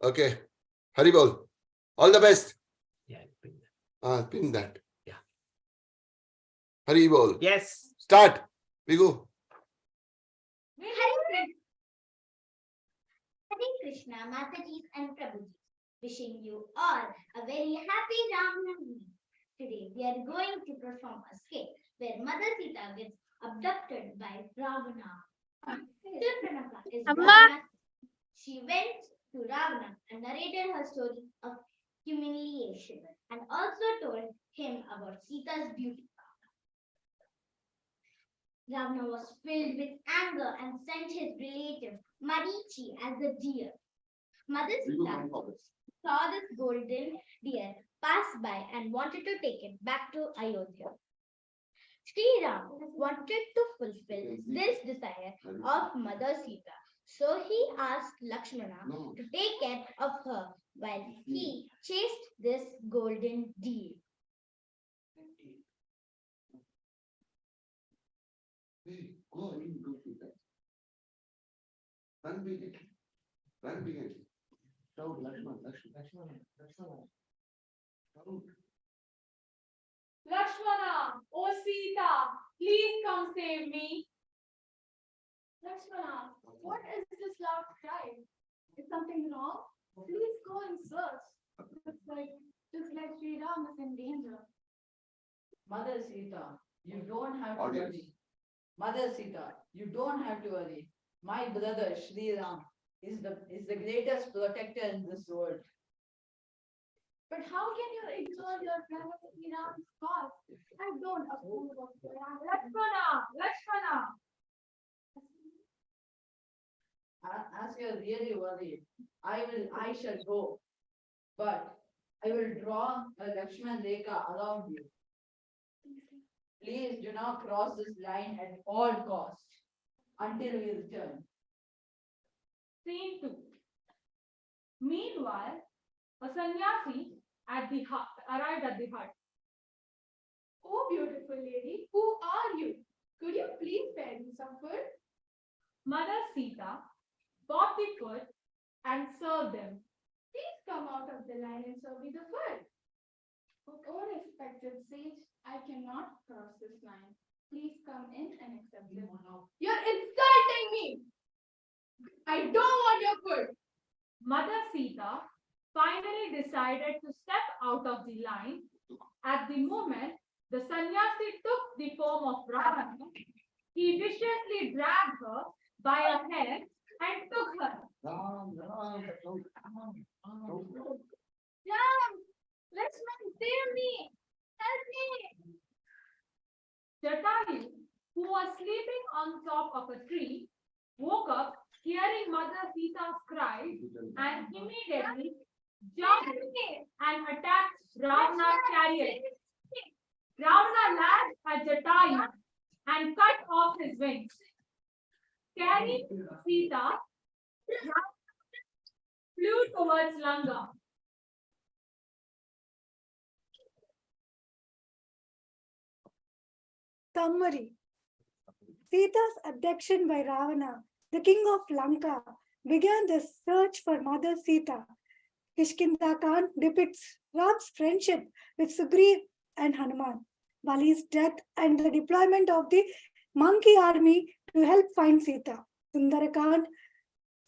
Okay. Hari bol. All the best. Yeah, pin that. Pin that. Yeah. Hari bol. Yes. Start. We go. Hare Krishna, Mataji's and Prabhuji's. Wishing you all a very happy Ramanvami. Today we are going to perform a skit where Mother Sita gets abducted by Ravana. Shurpanakha is Ravana. She went to Ravana and narrated her story of humiliation and also told him about Sita's beauty. Ravana was filled with anger and sent his relative Marichi as the deer. Mother Sita saw this golden deer pass by and wanted to take it back to Ayodhya. Sri Ram wanted to fulfill this desire of Mother Sita, so he asked Lakshmana to take care of her while he chased this golden deer. Go in, go to that. Run begin. Run begin. Shout Lakshman, Lakshman, Lakshman, Lakshman. Shout. Lakshmana, oh Sita, please come save me. Lakshmana, what is this loud cry? Is something wrong? Please go and search. Looks like Sri Ram is in danger. Mother Sita, you don't have to Audience. worry. Mother Sita, you don't have to worry. My brother Sri Ram is the greatest protector in this world. But how can you ignore your brother Sri Ram's cause? I don't approve of that. Lakshmana, Lakshmana. As you're really worried, I shall go. But I will draw a Lakshman Rekha around you. Please do not cross this line at all costs until we return. Scene 2. Meanwhile, a sannyasi arrived at the hut. Oh, beautiful lady, who are you? Could you please spare me some food? Mother Sita bought the food and served them. Please come out of the line and serve me the food. Oh, respected sage, I cannot cross this line. Please come in and accept it. You're insulting me! I don't want your food. Mother Sita finally decided to step out of the line. At the moment, the sannyasi took the form of Ravana. He viciously dragged her by a hair and took her. Ram, Ram, Ram, Lakshman, save me! Help me! Jatayu, who was sleeping on top of a tree, woke up hearing Mother Sita's cries and immediately jumped and attacked Ravana's chariot. Ravana lashed at Jatayu and cut off his wings. Carrying Sita, Ravana flew towards Lanka. Summary. Sita's abduction by Ravana, the king of Lanka, began the search for Mother Sita. Kishkinda depicts Ram's friendship with Sugriv and Hanuman, Bali's death and the deployment of the monkey army to help find Sita. Sundarakand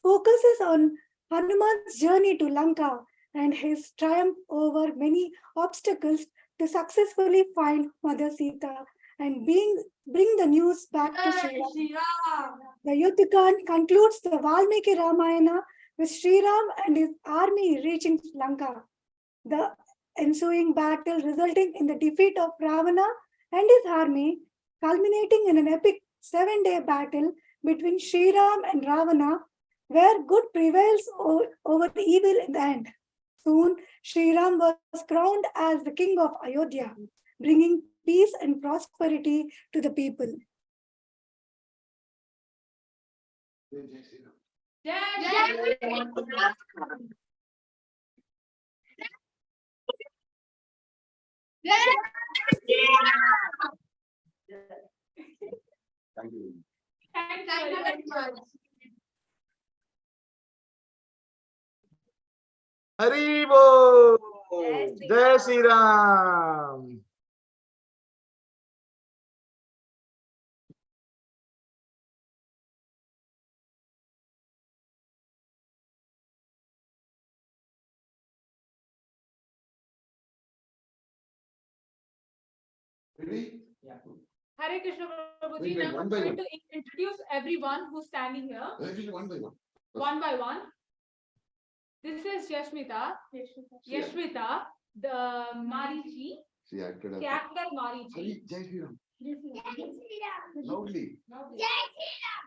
focuses on Hanuman's journey to Lanka and his triumph over many obstacles to successfully find Mother Sita and bring the news back to Sri Ram. The Yuddhakand concludes the Valmiki Ramayana with Sri Ram and his army reaching Lanka. The ensuing battle resulting in the defeat of Ravana and his army, culminating in an epic 7-day battle between Sri Ram and Ravana, where good prevails over evil in the end. Soon, Sri Ram was crowned as the king of Ayodhya, bringing peace and prosperity to the people. Thank you. Thank you very much. Haribo! Jai Shri Jai Ram. Shri Ram! Ready? Hare Krishna Prabhuji. Wait, Now one I'm by going one. to introduce everyone who's standing here Actually, one by one. one by one. This is Yashmita. Yashmita, the Marichi, She acted as character Marichi. Hari, Jai Shri Ram. Jai Shri Ram. Loudly. Jai Shri Ram.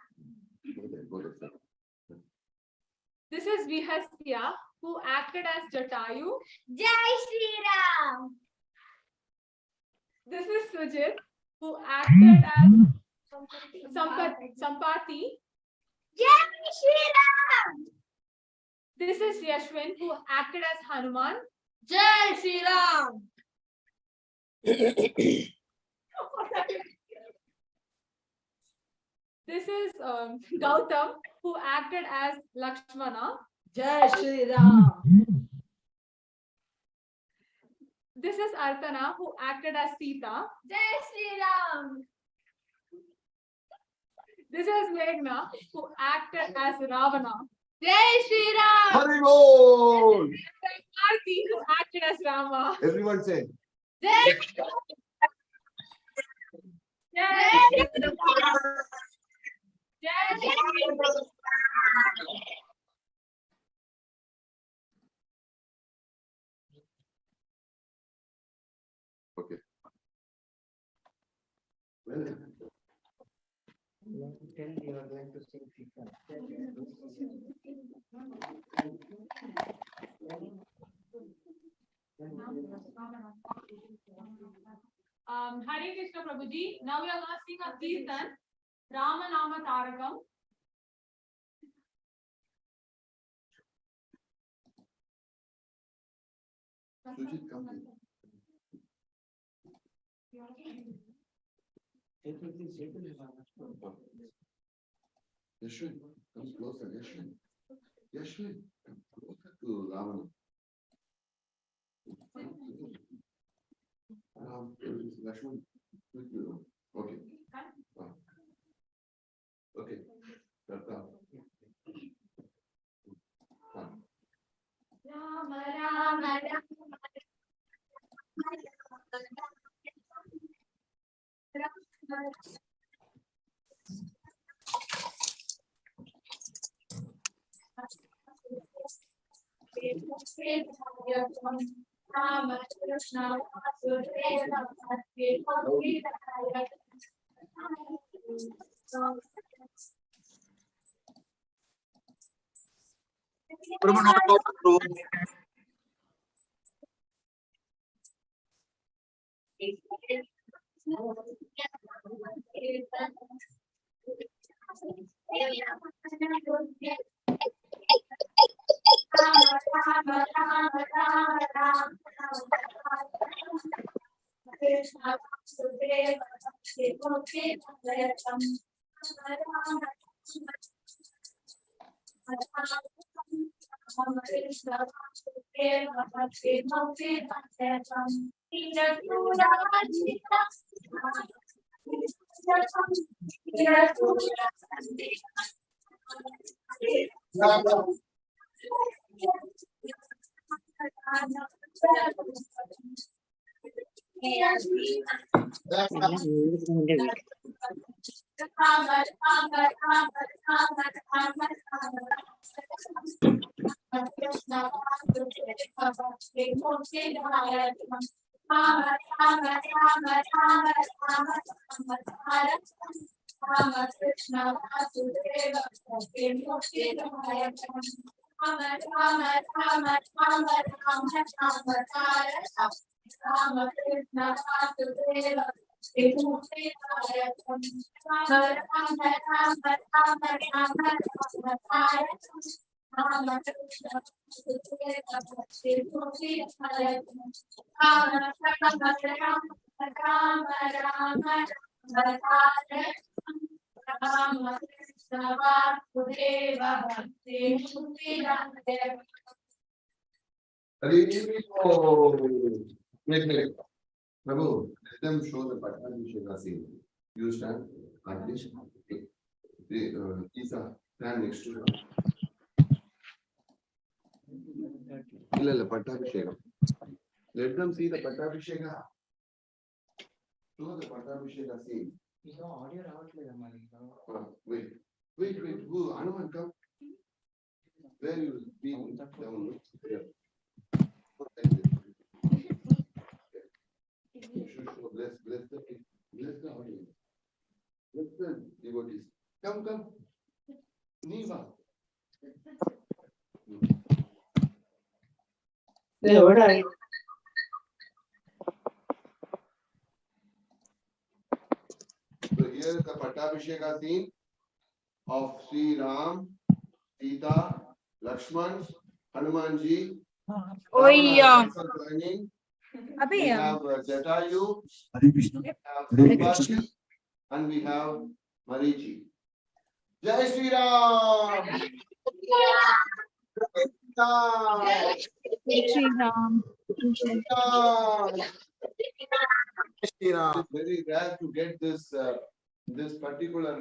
Go there, go there. This is Vihasya, who acted as Jatayu. Jai Shri Ram. This is Sujit, who acted as Sampati. Jai Shri Ram. This is Yashwin, who acted as Hanuman. Jai Shri Ram. This is Gautam, who acted as Lakshmana. Jai Shri Ram. This is Artana, who acted as Sita. Jai Shri Ram. This is Meghna, who acted as Ravana. Jai Shri Ram. Haribo! Arti, who acted as Rama. Everyone say. Jai Shri Ram. Jai Jai Shri Ram. Jai Jai Shri Ram. Okay. Well, Tell you are going to sing Sita. Hare Krishna Prabhuji. Now we are going to sing a Kirtan, Rama Nama Tarakam. Sujit, come here. Yashwin, come closer. Yashwin. Yashwin, come closer to Ravana. Lakshman, okay. Okay. Tata. Rama Rama Rama. Rama Krishna Wait. Prabhu, let them show the Pattabhisheka scene. You stand, Adlish. Isa, stand next to her. Pattabhisheka. Let them see the Pattabhisheka. Show the Pattabhisheka scene. Wait. Who? Hanuman, come. Where you be down? Bless the audience. Bless the devotees. Come. Niva. So here is the Pattabhisheka scene of Sri Ram, Sita, Lakshman, Hanumanji. Oh yeah. We have Jatayu, we have Sambhaji, and we have Marichi. Jai Sri Ram! Shri Ram. Very rare to get this particular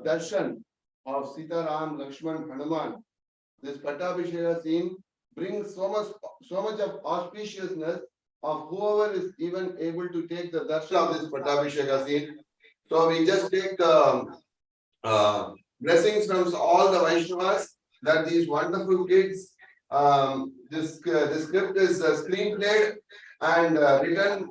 darshan of Sita Ram, Lakshman, Hanuman. This Pattabhisheka scene brings so much of auspiciousness of whoever is even able to take the darshan of this Pattabhisheka scene. So we just take the blessings from all the Vaishnavas that these wonderful kids, this script is screenplayed and written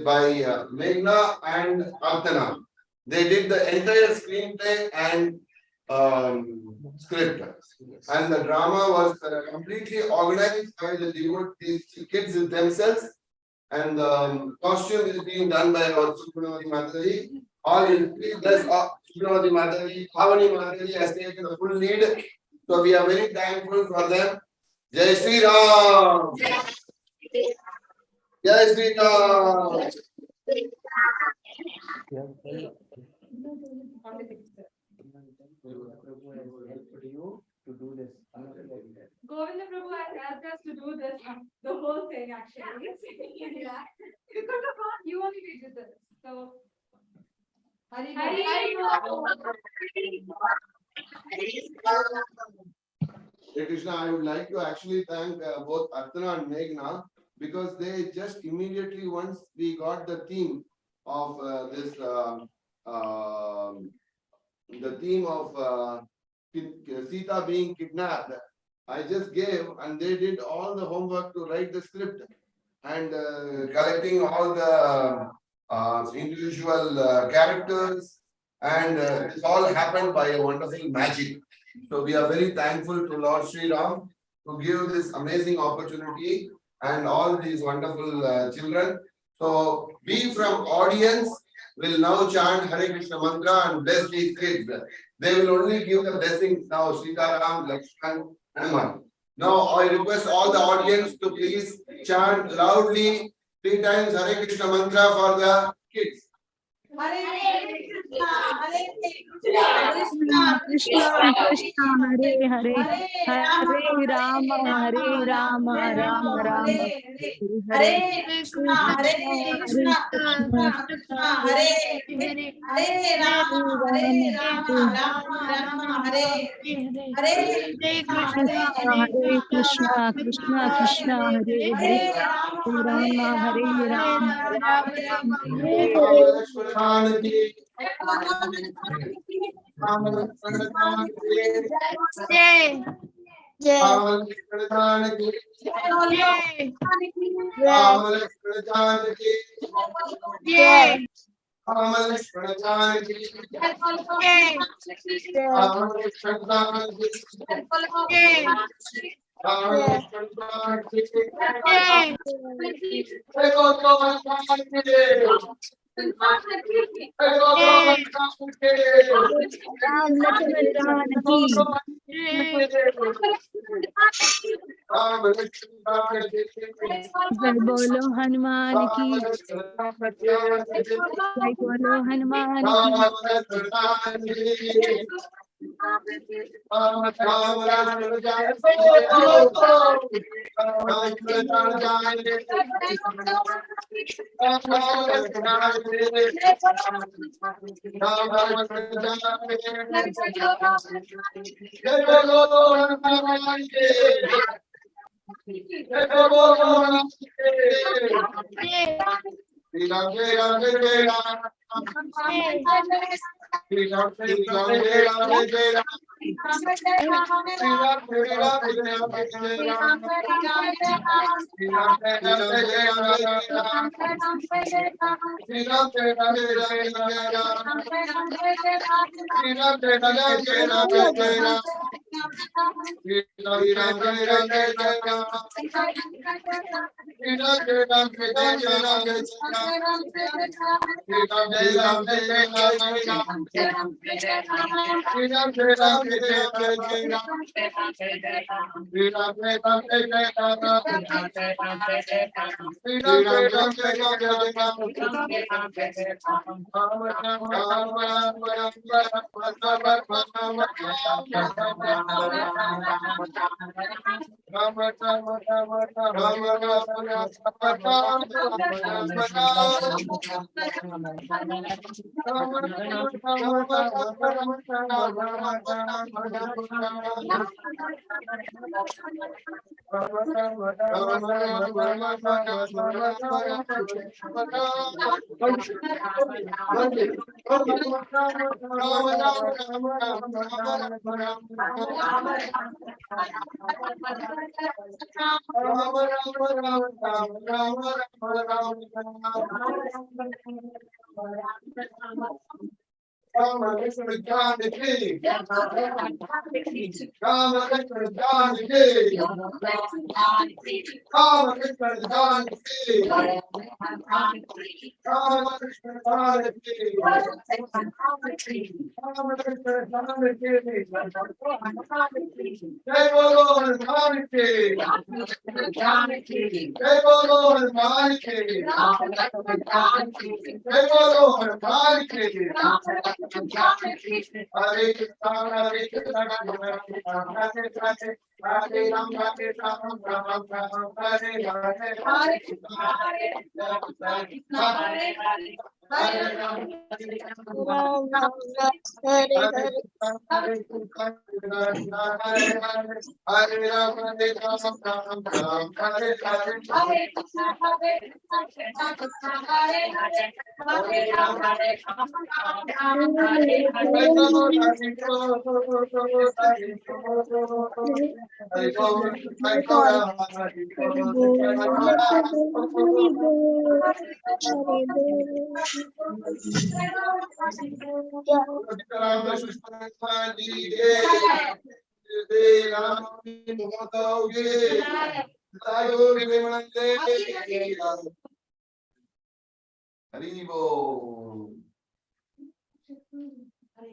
by Meghna and Artana. They did the entire screenplay and script, and the drama was completely organized by these kids themselves, and the costume is being done by our Subramati Mataji. All in plus Subramati Mataji, Bhavani Mataji has taken the full lead, so we are very thankful for them. Jai Sri Ram! Jai Sri Ram! To do this. Govinda Prabhu has helped us to do this, the whole thing actually. Yeah. Because of what you only did this. So, Hari Hey Krishna, I would like to actually thank both Artana and Meghna, because they just immediately, once we got the theme of the theme of Sita being kidnapped, I just gave, and they did all the homework to write the script and collecting all the individual characters, and this all happened by a wonderful magic. So we are very thankful to Lord Sri Ram to give this amazing opportunity and all these wonderful children. So we from audience will now chant Hare Krishna mantra and bless these kids. They will only give the blessings now, Sita Ram, Lakshman, Hanuman. Now I request all the audience to please chant loudly 3 times Hare Krishna mantra for the kids. Krishna Krishna Hare Hare Hare Rama Rama Rama Hare Krishna Hare Krishna Hare Rama Rama Hare Krishna Krishna Hare Hare Rama Rama Lakshman ki जय बोलो हनुमान की जय बोलो हनुमान की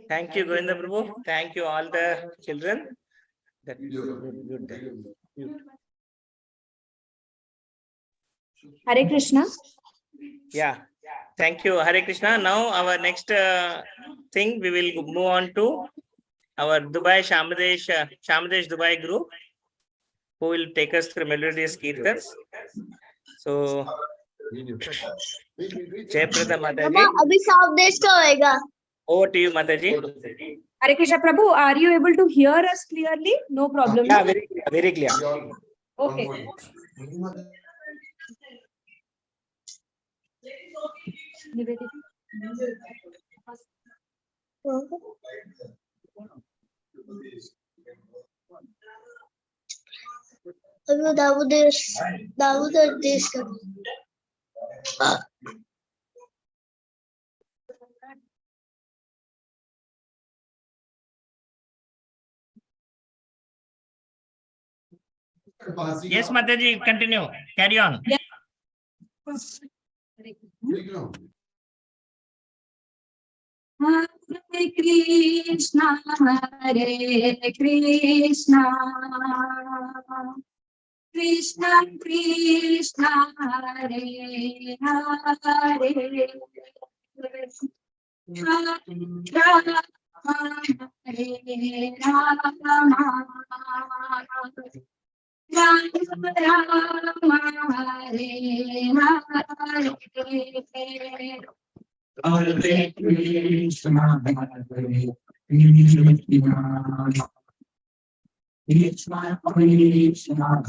Thank you, Govinda Prabhu. Thank you, all the children. That is good. Hare Krishna. Yeah. Thank you, Hare Krishna. Now, our next thing, we will move on to our Dubai Shamadesh Dubai group, who will take us through melodious kirtans. So, Jayprada Mataji. अभी south देश का होएगा. Over to you, Mataji. Hare Krishna Prabhu, are you able to hear us clearly? No problem. Yeah, very clear. Okay. अभी दाऊद देश का. Yes, Mataji, continue. Carry on. Yes. Hare Krishna, Hare Krishna, Krishna Krishna, Hare Hare, Hare It's my place, it's not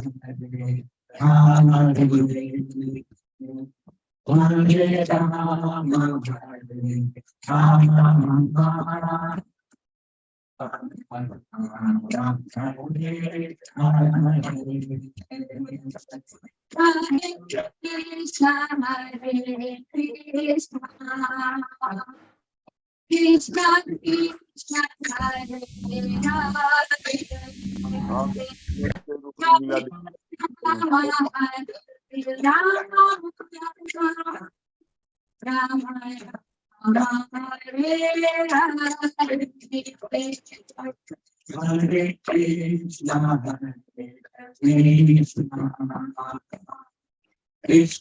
it's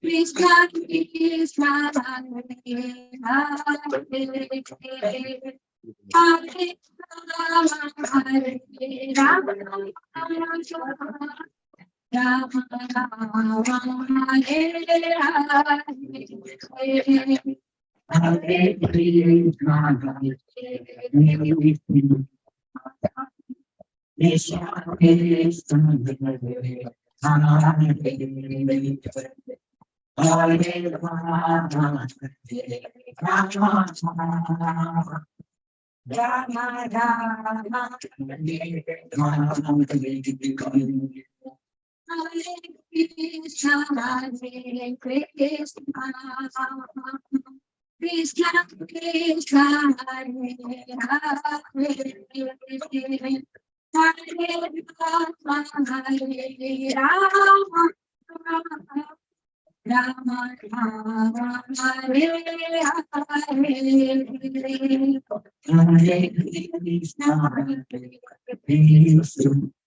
Please God, please God,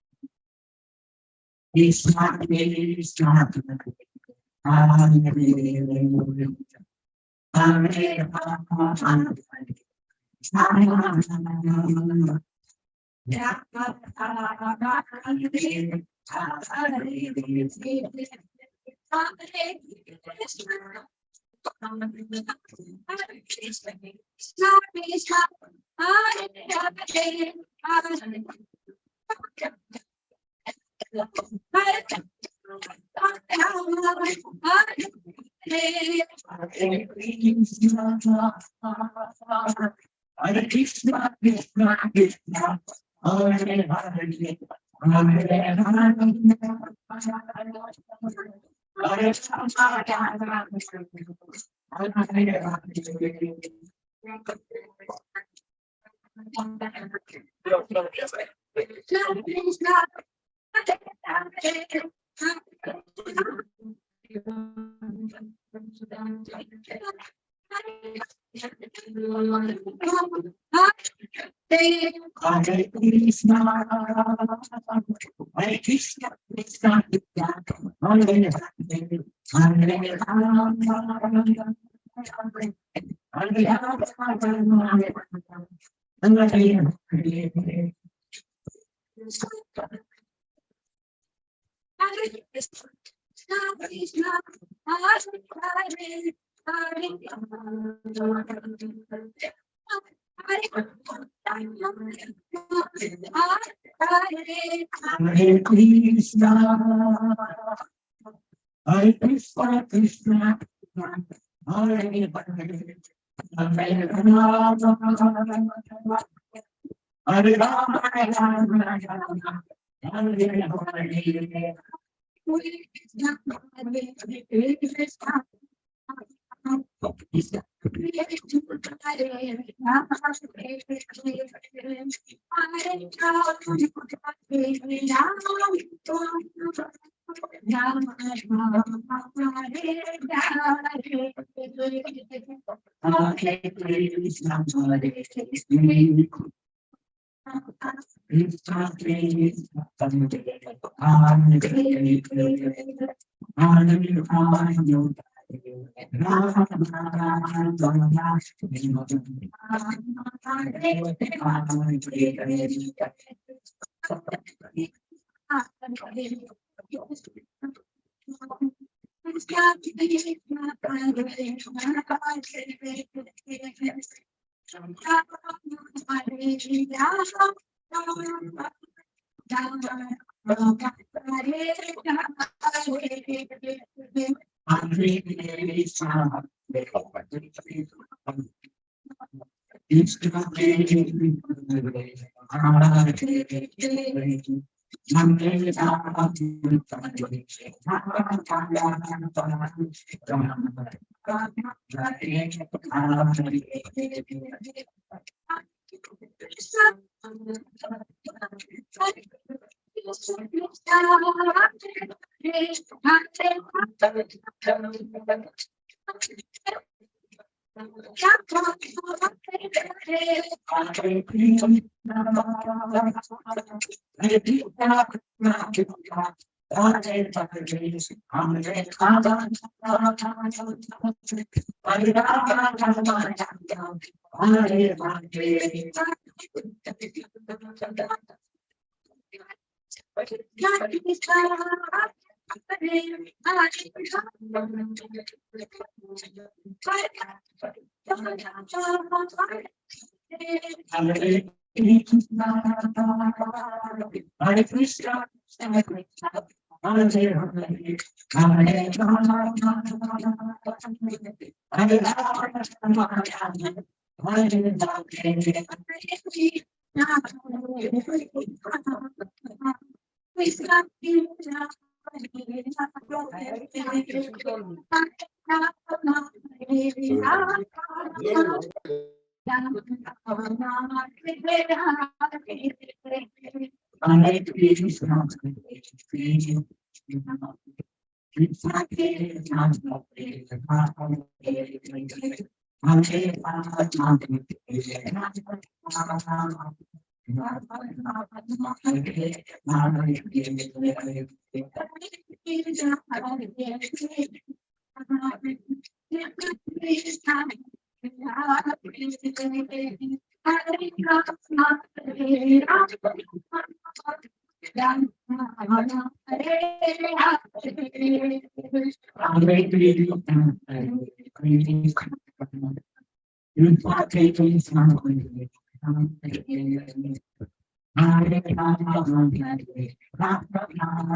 Please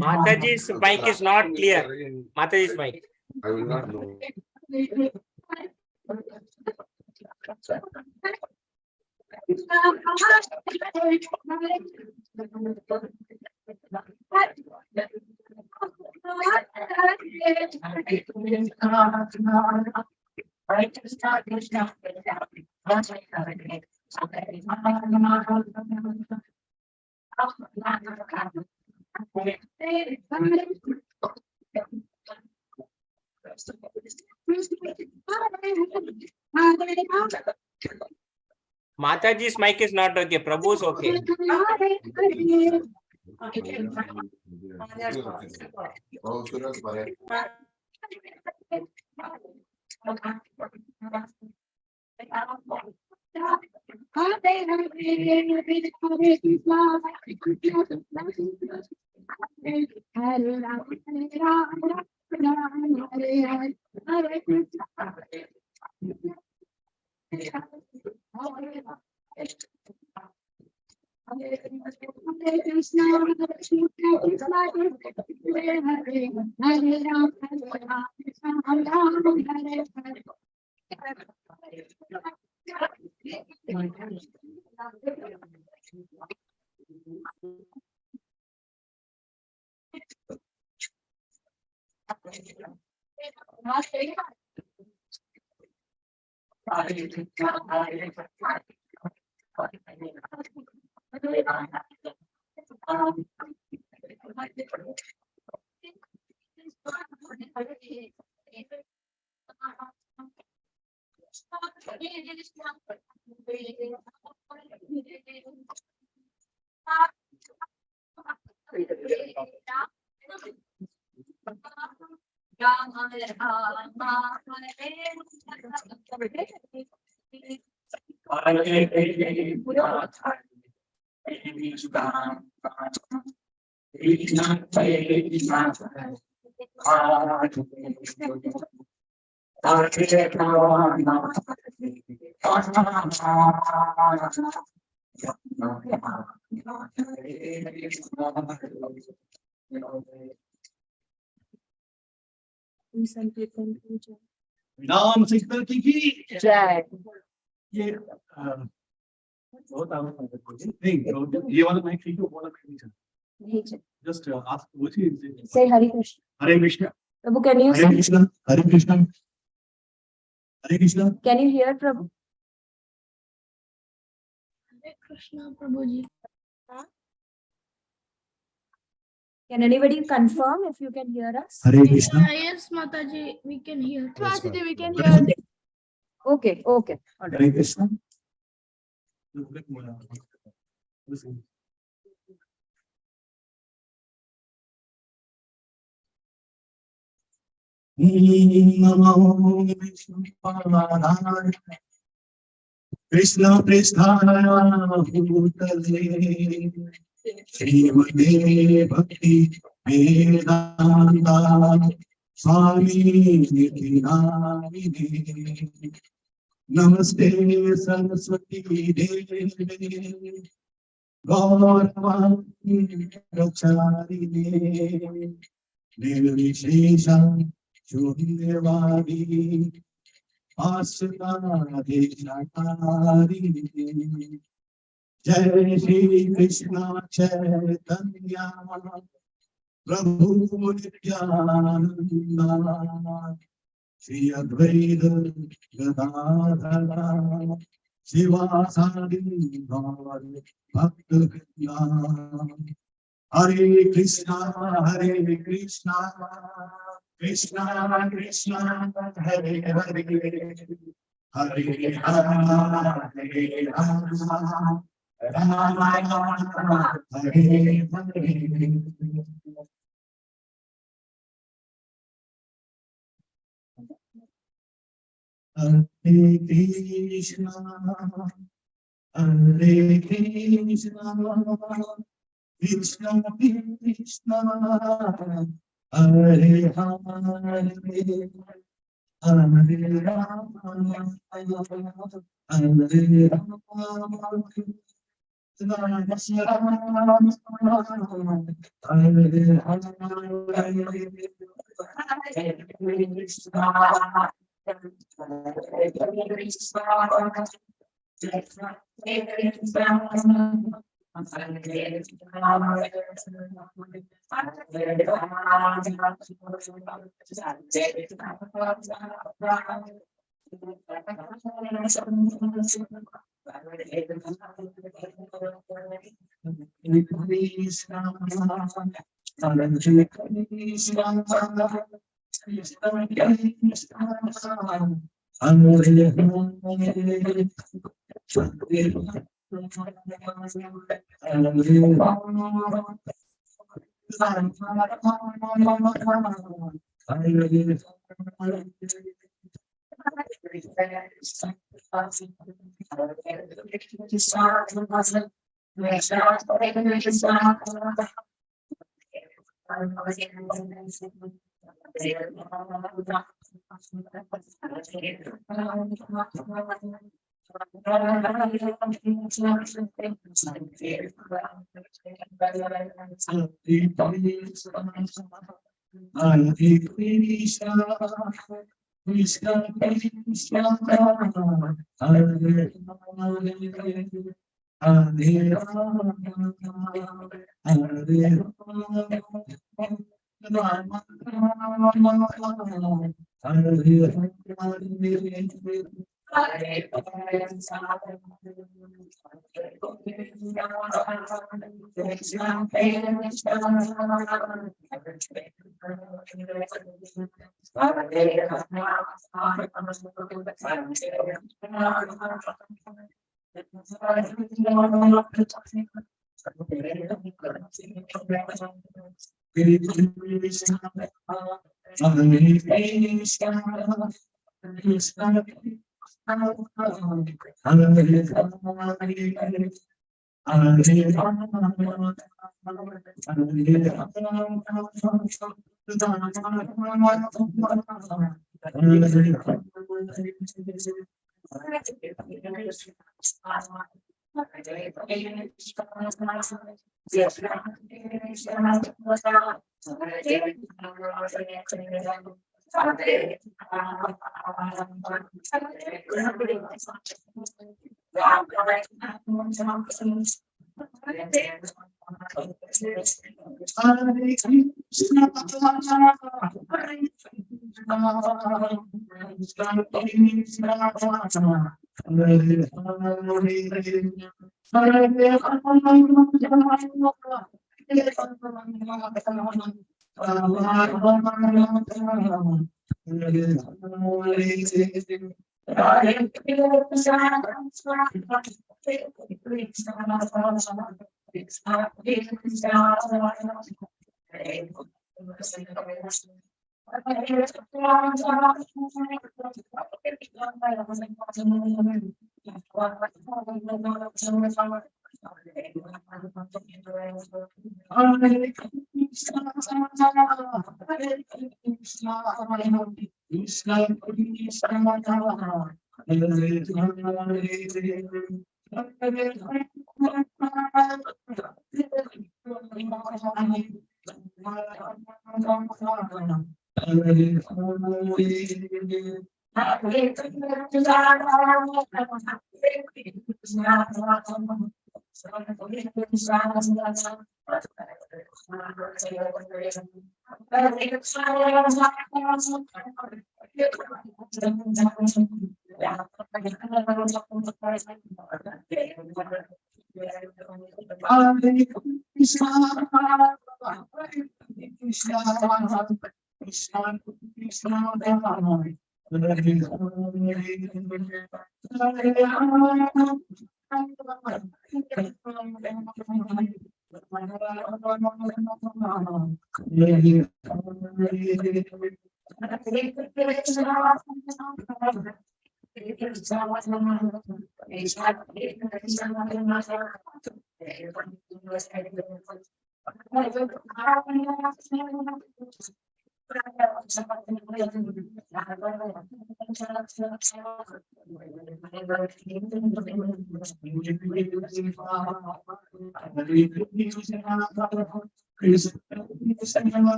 Mataji's mic is not clear. Mataji's mic. I will not know. Mataji's mic is not okay. Prabhu's okay. Ram Sikandar की जय। ये बहुत नहीं, ये वाला mic ठीक है, वो वाला माइक नहीं चल। Just ask which is Say Hare Krishna. Hare Krishna, Prabhu, can you Hare Krishna, Hare Krishna, Hare Krishna. can you hear Prabhu? Krishna Prabhuji. Can anybody confirm if you can hear us? Hare Krishna. Yes, Mataji, we can hear. Mataji, we can hear. Okay, okay. All right. हरे कृष्ण। नमो विष्णुपादाय कृष्ण पृष्ठाय भूतले श्रीमते भक्ति वेदांता स्वामी निधि नामिने नमस्ते सरस्वती देवे गौरवाणी प्रचारिणे निर्विशेष शून्यवादी आश्रितादेशाकारिणे जय श्री कृष्ण चैतन्य प्रभु नित्यानंद श्री अद्वैत गदाधर शिवासादि भक्त हरे Krishna Krishna Krishna Hare Hare Hare Ram Ram Hare Hare Hare Krishna Krishna Krishna Hare Hare Hare Ram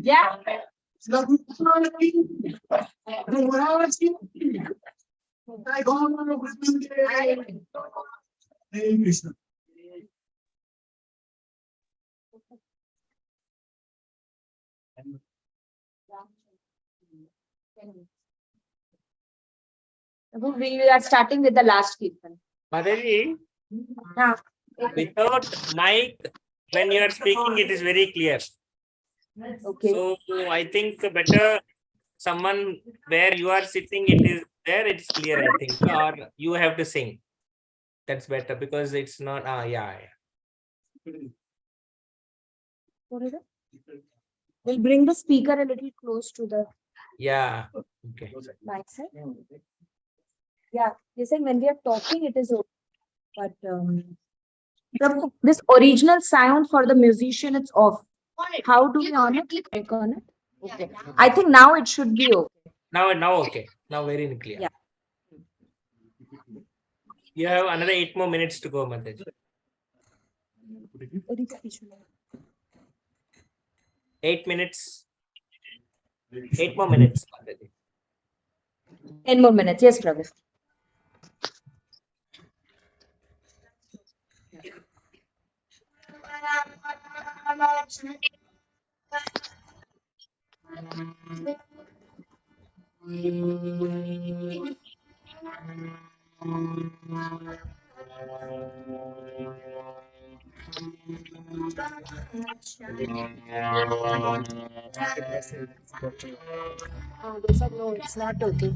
Yeah. We are starting with the last Kirtan. Mataji, Yeah. without mic, when you are speaking, it is very clear. Okay. So I think better someone where you are sitting, it is there, it's clear, I think. Or you have to sing. That's better because it's not, yeah. What is it? We'll bring the speaker a little close to the Yeah. Okay. mic side. Yeah, you said when we are talking, it is okay. But this original sound for the musician, it's off. How do we on it? Click on it. Okay. I think now it should be okay. Now okay. Now very clear. Yeah. You have another 8 more minutes to go, Mataji. 8 minutes. 8 more minutes, Mataji. 10 more minutes. Yes, Prabhu. They said no, it's not okay.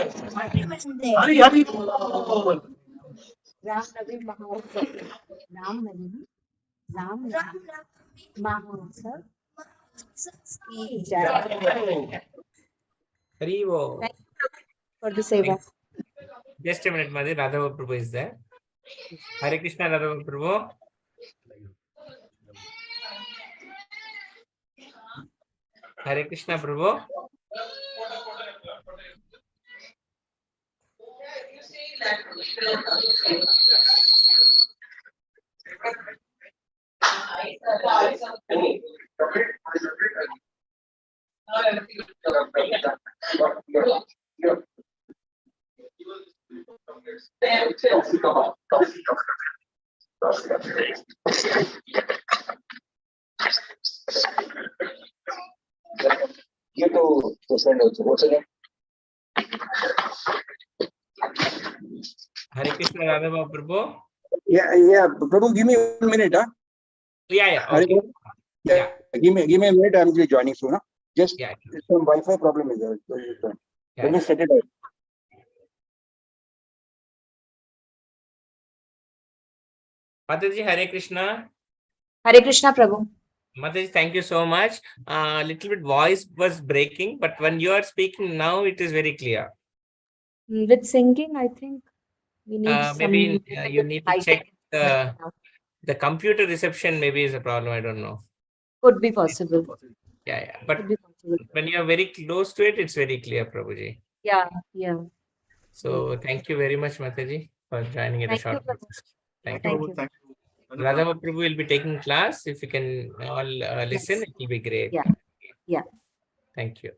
Hari Hari Bol. Ram Ravi Mahotsav. Ram Ravi. Ram Ravi Mahotsav. Ki Jai. Haribo. Thank you for the seva. Just a minute, Madhi. Radha Prabhu is there. Hare Krishna, Radha Prabhu. Hare Krishna, Prabhu. Hare Krishna, Radha Prabhu. Yeah. Prabhu, give me 1 minute, huh? Yeah. Hari Okay. Bol. Yeah. Give me a minute. I'm just joining soon, huh? Just Yeah. some Wi-Fi problem is there. Let Yeah. me set it out. Mataji, Hare Krishna. Hare Krishna Prabhu. Mataji, thank you so much. Little bit voice was breaking, but when you are speaking now, it is very clear. With singing, I think we need some Maybe you need to check lighting. the computer reception. Maybe is a problem. I don't know. Could be possible. Yeah. But Could be possible. when you are very close to it, it's very clear, Prabhuji. Yeah. So thank you very much, Mataji, for joining at a Thank you, short Prabhu. notice. Thank you. Thank you. Thank you. Radha Prabhu will be taking class. If you can all listen, Yes. it will be great. Yeah. Thank you.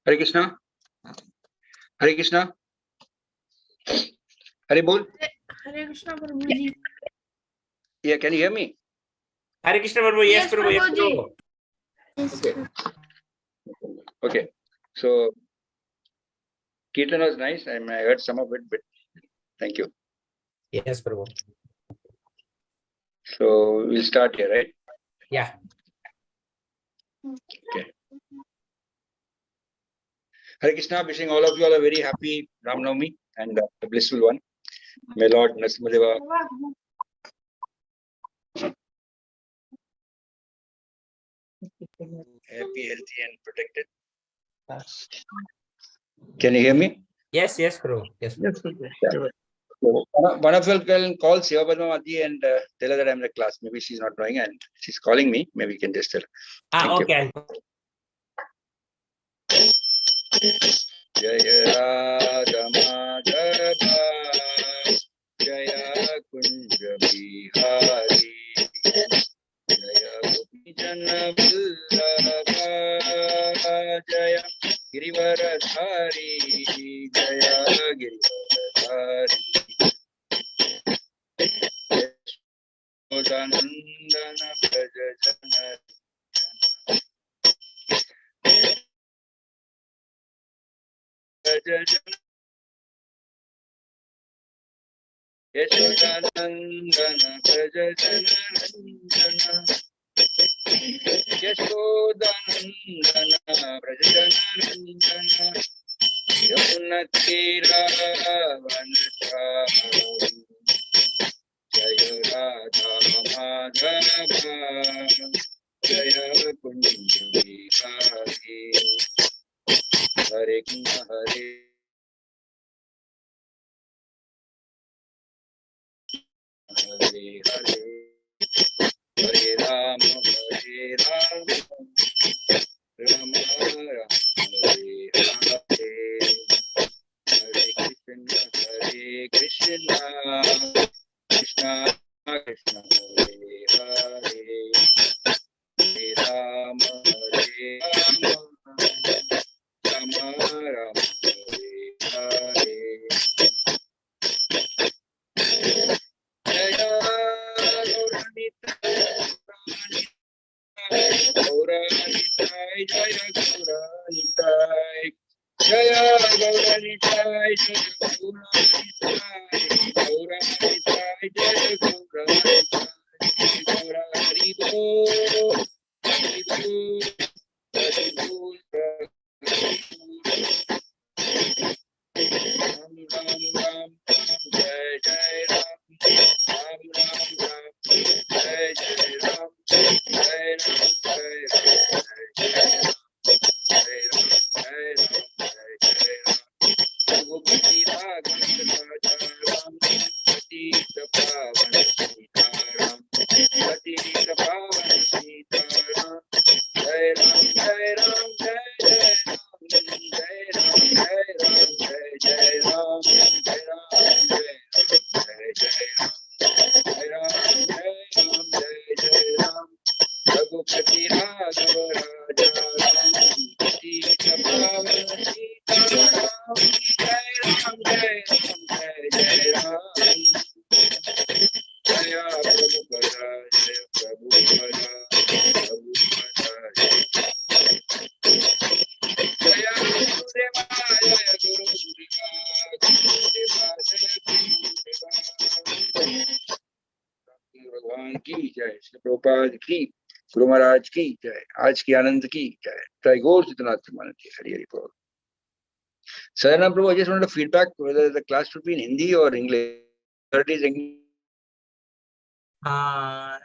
Hare Krishna. Hare Krishna. Hare Bol. Hare Krishna, Prabhuji. Yeah, can you hear me? Hare Krishna Prabhu. Yes, Yes, Prabhu. Yes, Prabhuji. Prabhu. Okay. So Kirtan was nice. I heard some of it, but thank you. Yes, Prabhu. So we'll start here, right? Yeah. Okay. Hare Krishna, wishing all of you all a very happy Ramanvami and a blissful one. May Lord Narasimhadeva happy, healthy, and protected. Can you hear me? Yes, yes, Prabhu. Yes. Yes, okay. Yeah. So, one of you can call Seva Padma Mati and tell her that I'm in the class. Maybe she's not knowing and she's calling me. Maybe you can just tell her. Thank you. Okay. Jaya Radha Madhava Jaya Kunja Bihari Jaya Gopi Jana Vallabha Jaya Girivaradhari Jaya Girivaradhari Yashodanandana Braja Jana Braja Jana Yashodanandana Braja Jana Ranjana Yashodanandana Braja Jana Ranjana Yamunatira Vanachari Jaya Radha Madhava Jaya Kunja Bihari Hare Krishna Hare Hare Hare Hare Rama Rama Rama Hare Hare Hare Krishna Krishna Krishna Hare Hare Hare Rama Rama Rama Hare Hare Jaya Gauranitai Jaya Gauranitai Jaya Gauranitai Jaya Gauranitai Gauranitai Jaya Gauranitai Gaurari Bol Hari Bol Hari Bol Ram Ram Ram Jai Jai Ram Ram Ram Ram Jai Jai Ram Jai Ram Jai Ram Jai Jai Ram Jai Ram Jai Jai Ram Ragupati Raghav Ram Patita Pavan Sitaram Patita Pavan Sitaram Jai Ram Jai Ram Jai Jai Ram Jai Ram Jai Ram Jai Jai Ram Jai Ram Jai Ram Jai Ram Jai Ram Jai Jai Ram Ragupati Raghav Raja Ram Patita Pavan Sitaram Jai Ram Jai Ram Jai Jai Ram Jaya Prabhupada Jaya Prabhupada Prabhupada Jaya Gurudeva Jaya Gurudeva Gurudeva Jaya Gurudeva भगवान की जय श्री प्रभुपाद की गुरु महाराज की जय आज की आनंद की जय जय गौर सिद्धनाथ महाराज की हरि हरि बोल Sarana Prabhu, I just wanted feedback whether the class should be in Hindi or English. It is English. I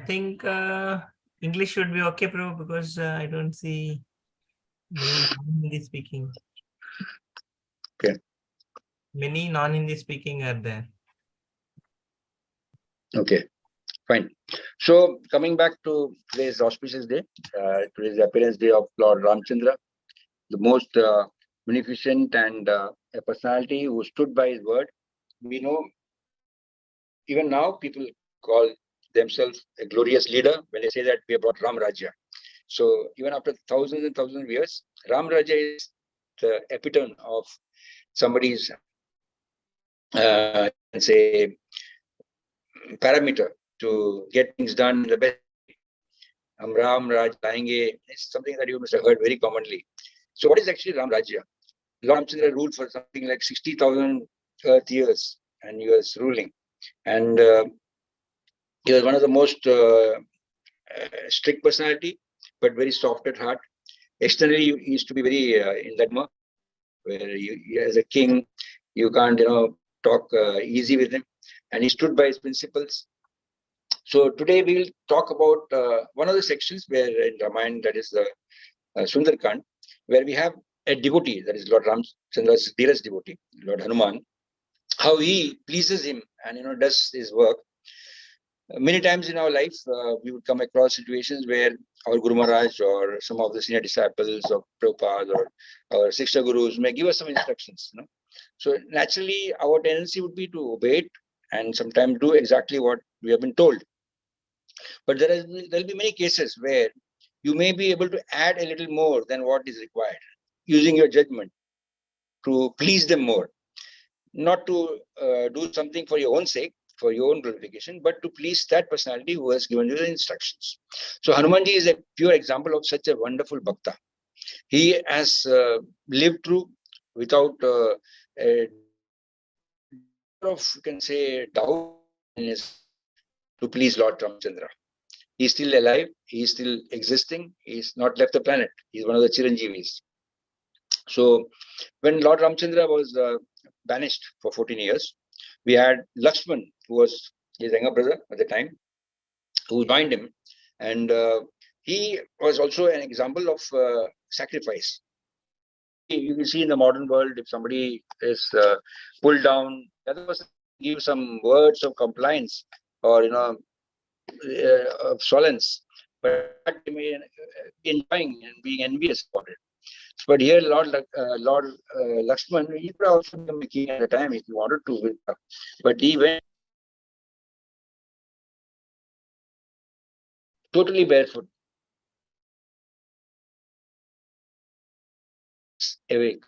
think English should be okay, Prabhu, because I don't see many non-Hindi speaking. Okay. Many non-Hindi speaking are there. Okay, fine. So coming back to today's auspicious day, today's appearance day of Lord Ramchandra, the most beneficent and a personality who stood by his word. We know even now people call themselves a glorious leader when they say that we have brought Ram Rajya. So even after thousands and thousands of years, Ram Raja is the epitome of somebody's say parameter to get things done in the best. Ram Raj Laenge is something that you must have heard very commonly. So what is actually Ram Rajya? Lord Ramchandra ruled for something like 60,000 earth years, and he was ruling. And he was one of the most strict personality, but very soft at heart. Externally, he used to be very in that mode, where as a king, you can't, talk easy with him. And he stood by his principles. So today we will talk about one of the sections where in Ramayana, that is the Sundarkand, where we have a devotee, that is Lord Ramchandra's dearest devotee, Lord Hanuman, how he pleases him and does his work. Many times in our life, we would come across situations where our Guru Maharaj or some of the senior disciples of Prabhupada or Siksha Gurus may give us some instructions. So naturally, our tendency would be to obey it and sometimes do exactly what we have been told. But there will be many cases where you may be able to add a little more than what is required, using your judgment to please them more, not to do something for your own sake, for your own glorification, but to please that personality who has given you the instructions. So Hanumanji is a pure example of such a wonderful bhakta. He has lived through without a of, you can say, doubt in his to please Lord Ramchandra. He's still alive. He's still existing. He's not left the planet. He's one of the Chiranjeevis. So when Lord Ramchandra was banished for 14 years, we had Lakshman, who was his younger brother at the time, who joined him. And he was also an example of sacrifice. You can see in the modern world, if somebody is pulled down, the other person gives some words of compliance or, of solace, but be enjoying and being envious about it. But here, Lord Lakshman, he could also become a king at the time if he wanted to. But he went totally barefoot, awake.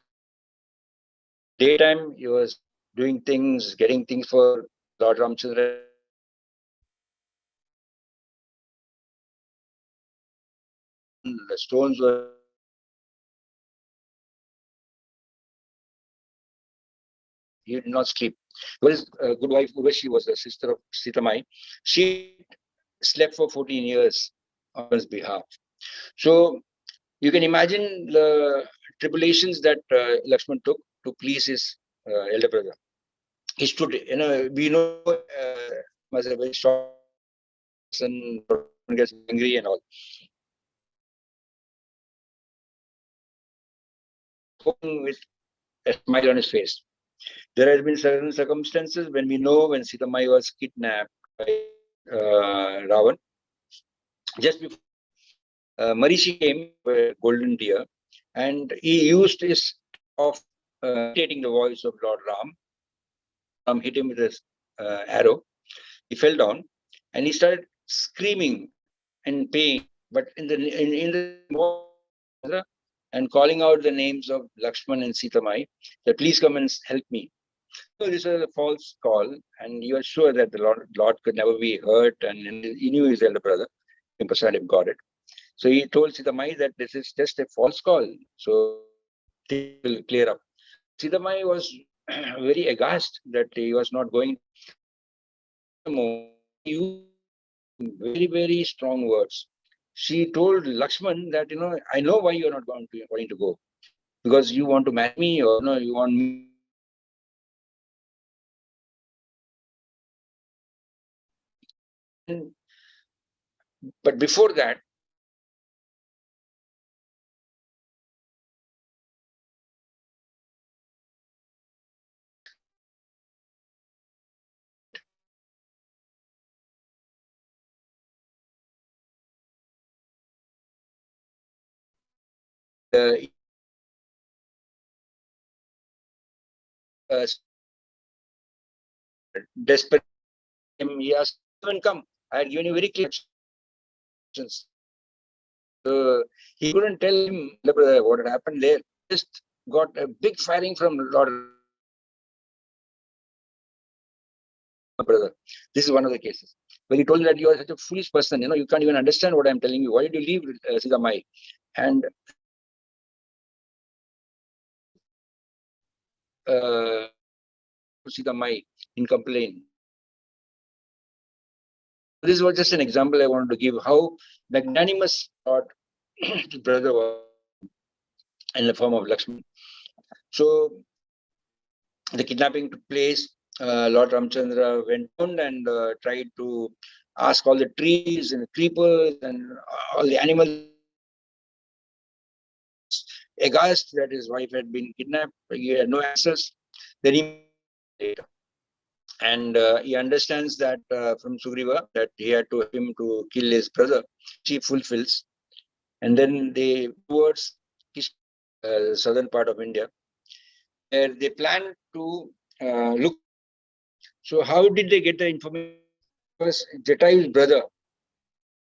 Daytime, he was doing things, getting things for Lord Ramchandra. The stones were. He did not sleep. His good wife Urvashi was the sister of Sitamai. She slept for 14 years on his behalf. So you can imagine the tribulations that Lakshman took to please his elder brother. He stood, we know was a very strong person, gets angry and all. With a smile on his face. There has been certain circumstances when we know when Sitamai was kidnapped by Ravan. Just before Marishi came, a golden deer, and he used his of imitating the voice of Lord Ram. Ram hit him with his arrow. He fell down, and he started screaming in pain. But in the and calling out the names of Lakshman and Sitamai, that please come and help me. So this was a false call, and he was sure that the Lord could never be hurt, and he knew his elder brother, in person of God. So he told Sitamai that this is just a false call, so things will clear up. Sitamai was very aghast that he was not going. He very, very strong words. She told Lakshman that, I know why you're not going to go. Because you want to marry me, or you want me. But before that, uh, desperate, he asked, come. I had given you very clear instructions. He couldn't tell him what had happened there. Just got a big firing from Lord. Brother, this is one of the cases where he told me that you are such a foolish person. You can't even understand what I'm telling you. Why did you leave Sita Mai? And Sita Mai in complaint. This was just an example I wanted to give how magnanimous Lord the brother was in the form of Lakshman. So the kidnapping took place. Lord Ramchandra went down and tried to ask all the trees and creepers and all the animals, aghast that his wife had been kidnapped. He had no access. Then he later. And he understands that from Sugriva that he had to help him to kill his brother. He fulfills. And then they towards southern part of India, where they plan to look. So how did they get the information? Because Jetayu's brother,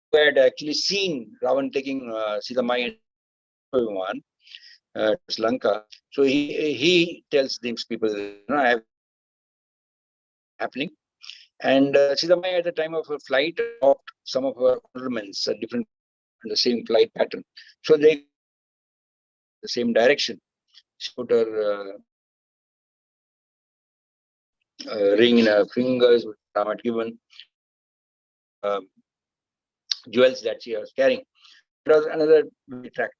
who had actually seen Ravan taking Sita Mai and everyone, Lanka. So he tells these people, I have happening. And Sita Mai at the time of her flight dropped some of her ornaments at different in the same flight pattern. So they the same direction. She put her ring in her fingers, which Ram had given, jewels that she was carrying. It was another track.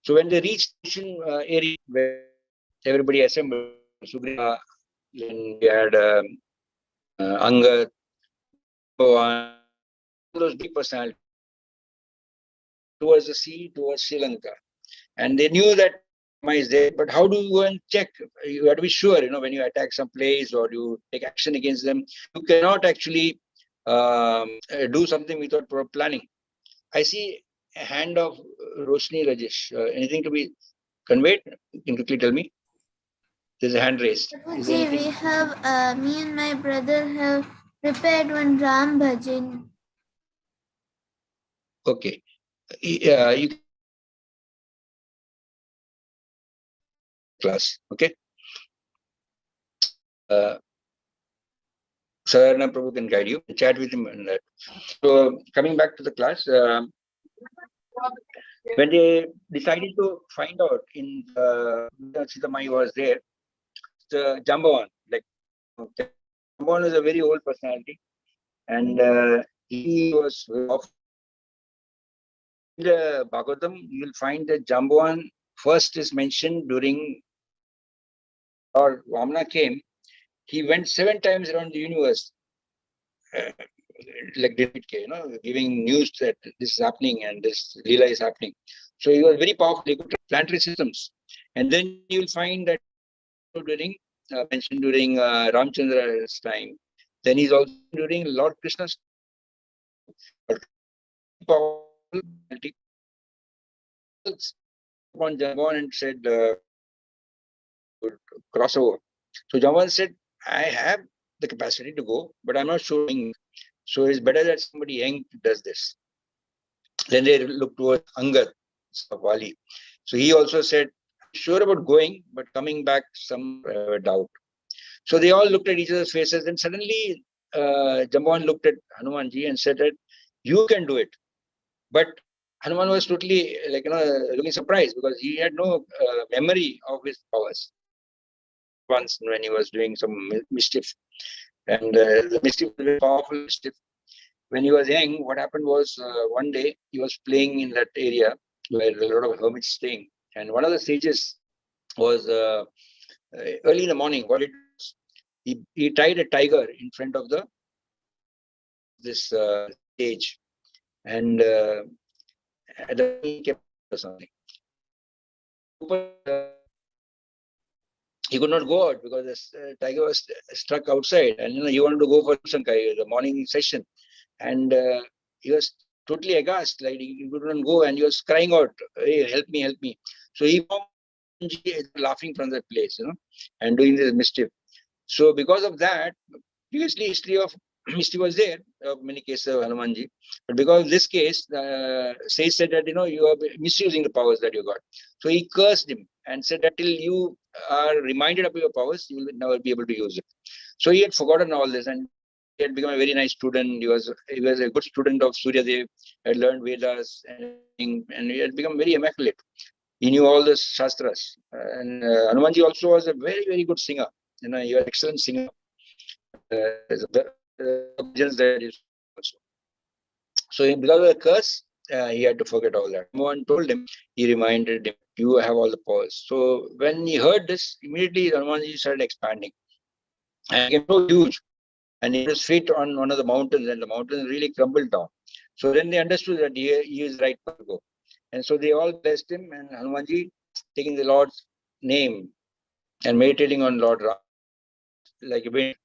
So when they reached the area where everybody assembled, Sugriva, then we had Angad, all those big personalities towards the sea, towards Sri Lanka. And they knew that Rama is there, but how do you go and check? You have to be sure, when you attack some place or you take action against them, you cannot actually do something without proper planning. I see a hand of Roshni Rajesh. Anything to be conveyed? You can quickly tell me. There's a hand raised. Is there We anything? have, me and my brother have prepared one Ram Bhajan. Okay. You class. Okay. Sarana Prabhu can guide you. Chat with him. And so coming back to the class, when they decided to find out in Sita Mai was there, the Jambavan, like Jambavan is a very old personality, and he was of the Bhagavatam. You will find that Jambavan first is mentioned during or Vamana came. He went 7 times around the universe, like David K, giving news that this is happening and this Leela is happening. So he was very powerful. He could planetary systems, and then you will find that during mentioned during Ramchandra's time. Then he's also during Lord Krishna's upon Jamban and said crossover. So Jamban said, I have the capacity to go, but I'm not showing. So it's better that somebody young does this. Then they look towards Angad of Wali. So he also said, sure about going, but coming back, some doubt. So they all looked at each other's faces. Then suddenly, Jamban looked at Hanumanji and said that you can do it. But Hanuman was totally looking surprised because he had no memory of his powers. Once when he was doing some mischief, and the mischief was very powerful mischief. When he was young, what happened was one day he was playing in that area where a lot of hermits staying, and one of the sages was early in the morning. What it was, he tied a tiger in front of this stage, and at the he kept something. He could not go out because the tiger was stuck outside, and he wanted to go for the morning session, and he was totally aghast, like he couldn't go, and he was crying out, "Hey, help me, help me!" So he laughing from that place, and doing this mischief. So because of that, previously history of mystery was there of many cases of Hanumanji. But because of this case, Sage said that, you are misusing the powers that you got. So he cursed him and said that till you are reminded of your powers, you will never be able to use it. So he had forgotten all this and he had become a very nice student. He was a good student of Surya Dev, had learned Vedas and he had become very immaculate. He knew all the Shastras. And Hanumanji also was a very, very good singer. He was an excellent singer. That is also. So because of the curse, he had to forget all that. Someone told him, he reminded him, you have all the powers. So when he heard this, immediately Hanumanji started expanding. And he became so huge. And he put his feet on one of the mountains, and the mountain really crumbled down. So then they understood that he is right to go. And so they all blessed him, and Hanumanji, taking the Lord's name and meditating on Lord Ram, like a wind.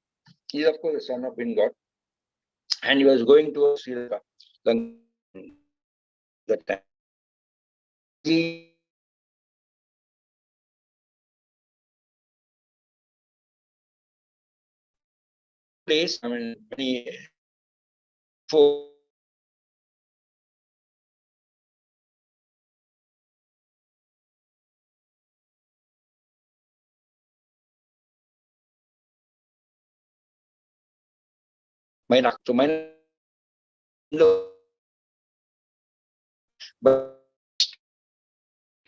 He is, of course, the son of wind god. And he was going towards Sri Lanka that time. He place, many for Mainak. So Mainak, but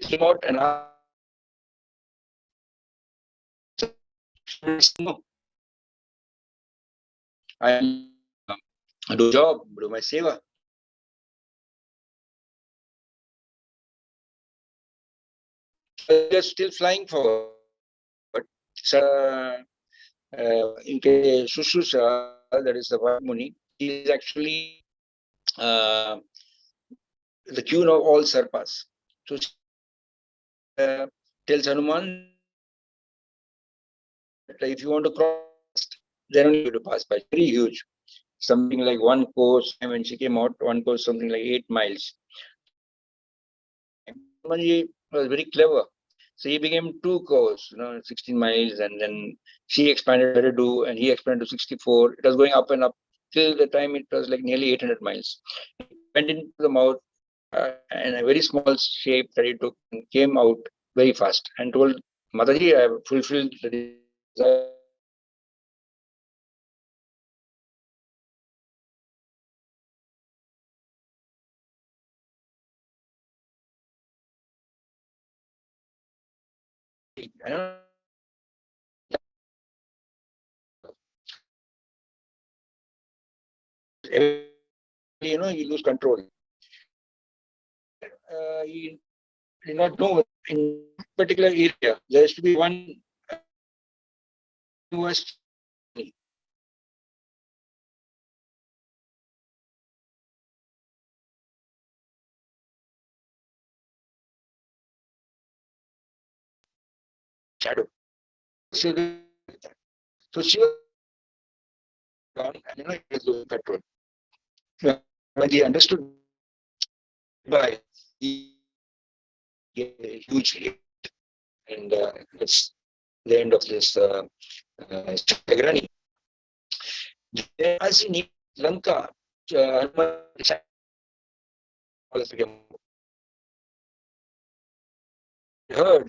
came out and asked, no, I do job, do my seva. Just still flying forward. So, in Shushusha, that is the Vayu Muni, he is actually the queen of all Sarpas. So tells Hanuman that if you want to cross, then only you have to pass by. Very huge. Something like one course, and when she came out, one course, something like 8 miles. Hanumanji was very clever. So he became 2 courses, 16 miles, and then she expanded to 32, and he expanded to 64. It was going up and up till the time it was like nearly 800 miles. It went into the mouth in a very small shape that he took and came out very fast and told Mataji, I have fulfilled the desire. You lose control. He did not know in particular area there has to be one who was shadow. So, so she was gone and he was losing control. When he understood by he gave a huge hit, and it's the end of this Chagrani. As in Lanka, heard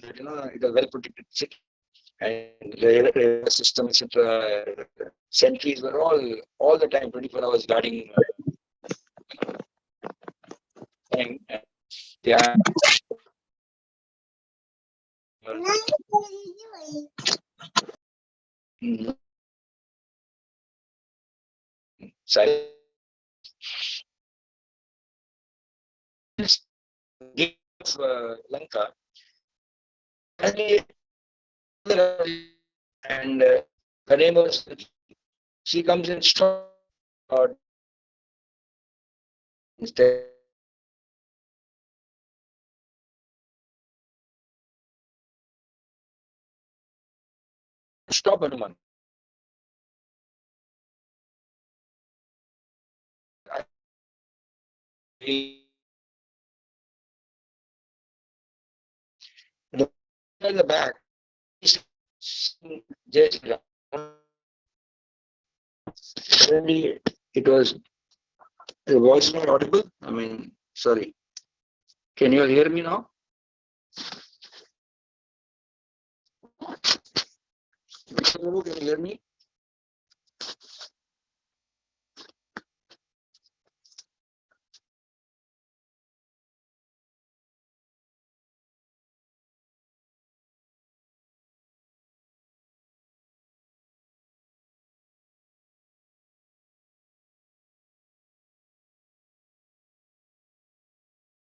that it was well protected city and the railway system, etc. Sentries were all the time 24 hours guarding. And yeah. Silence. Lanka. And her name was, she comes in strong instead. Stop Hanuman. In the back, Jai Shri Ram. Suddenly, it was, the voice not audible. I mean, sorry. Can you hear me now? Mr. Prabhu, can you hear me?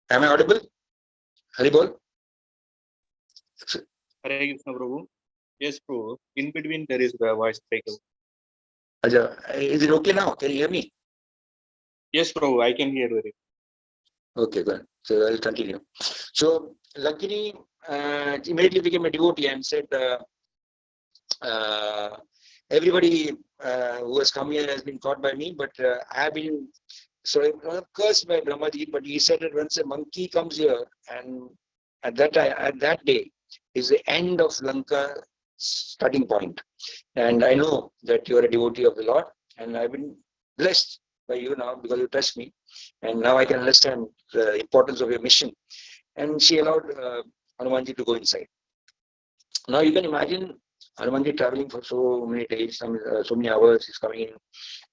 Am I audible? Haribol? Hare Krishna Prabhu. Yes, Prabhu. In between there is the voice break. Aja, is it okay now? Can you hear me? Yes, Prabhu, I can hear very. Okay, good. So I'll continue. So luckily, immediately became a devotee and said, everybody who has come here has been caught by me, but I have been not cursed by Brahmaji, but he said that once a monkey comes here, and at that day is the end of Lanka starting point. And I know that you are a devotee of the Lord, and I've been blessed by you now because you touched me, and now I can understand the importance of your mission. And she allowed Hanumanji to go inside. Now you can imagine Hanumanji traveling for so many days, so many hours. He's coming in,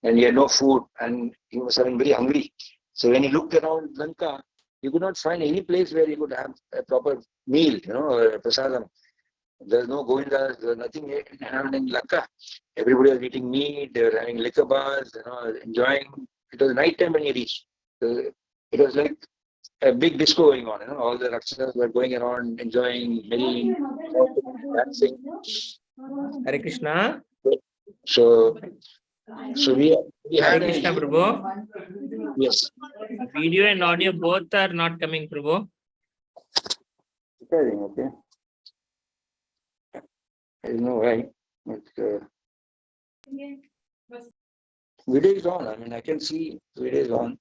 and he had no food, and he was having very hungry. So when he looked around Lanka, he could not find any place where he could have a proper meal, or a prasadam. There's no Govinda, there's nothing around in Lanka. Everybody was eating meat, they were having liquor bars, enjoying. It was night time when he reached. So it was like a big disco going on, all the Rakshasas were going around enjoying, many dancing. Hare Krishna. So we Hare had Krishna, a, Prabhu. yes. Video and audio both are not coming, Prabhu. Okay. I don't know why, but video is on. I mean, I can see video is on.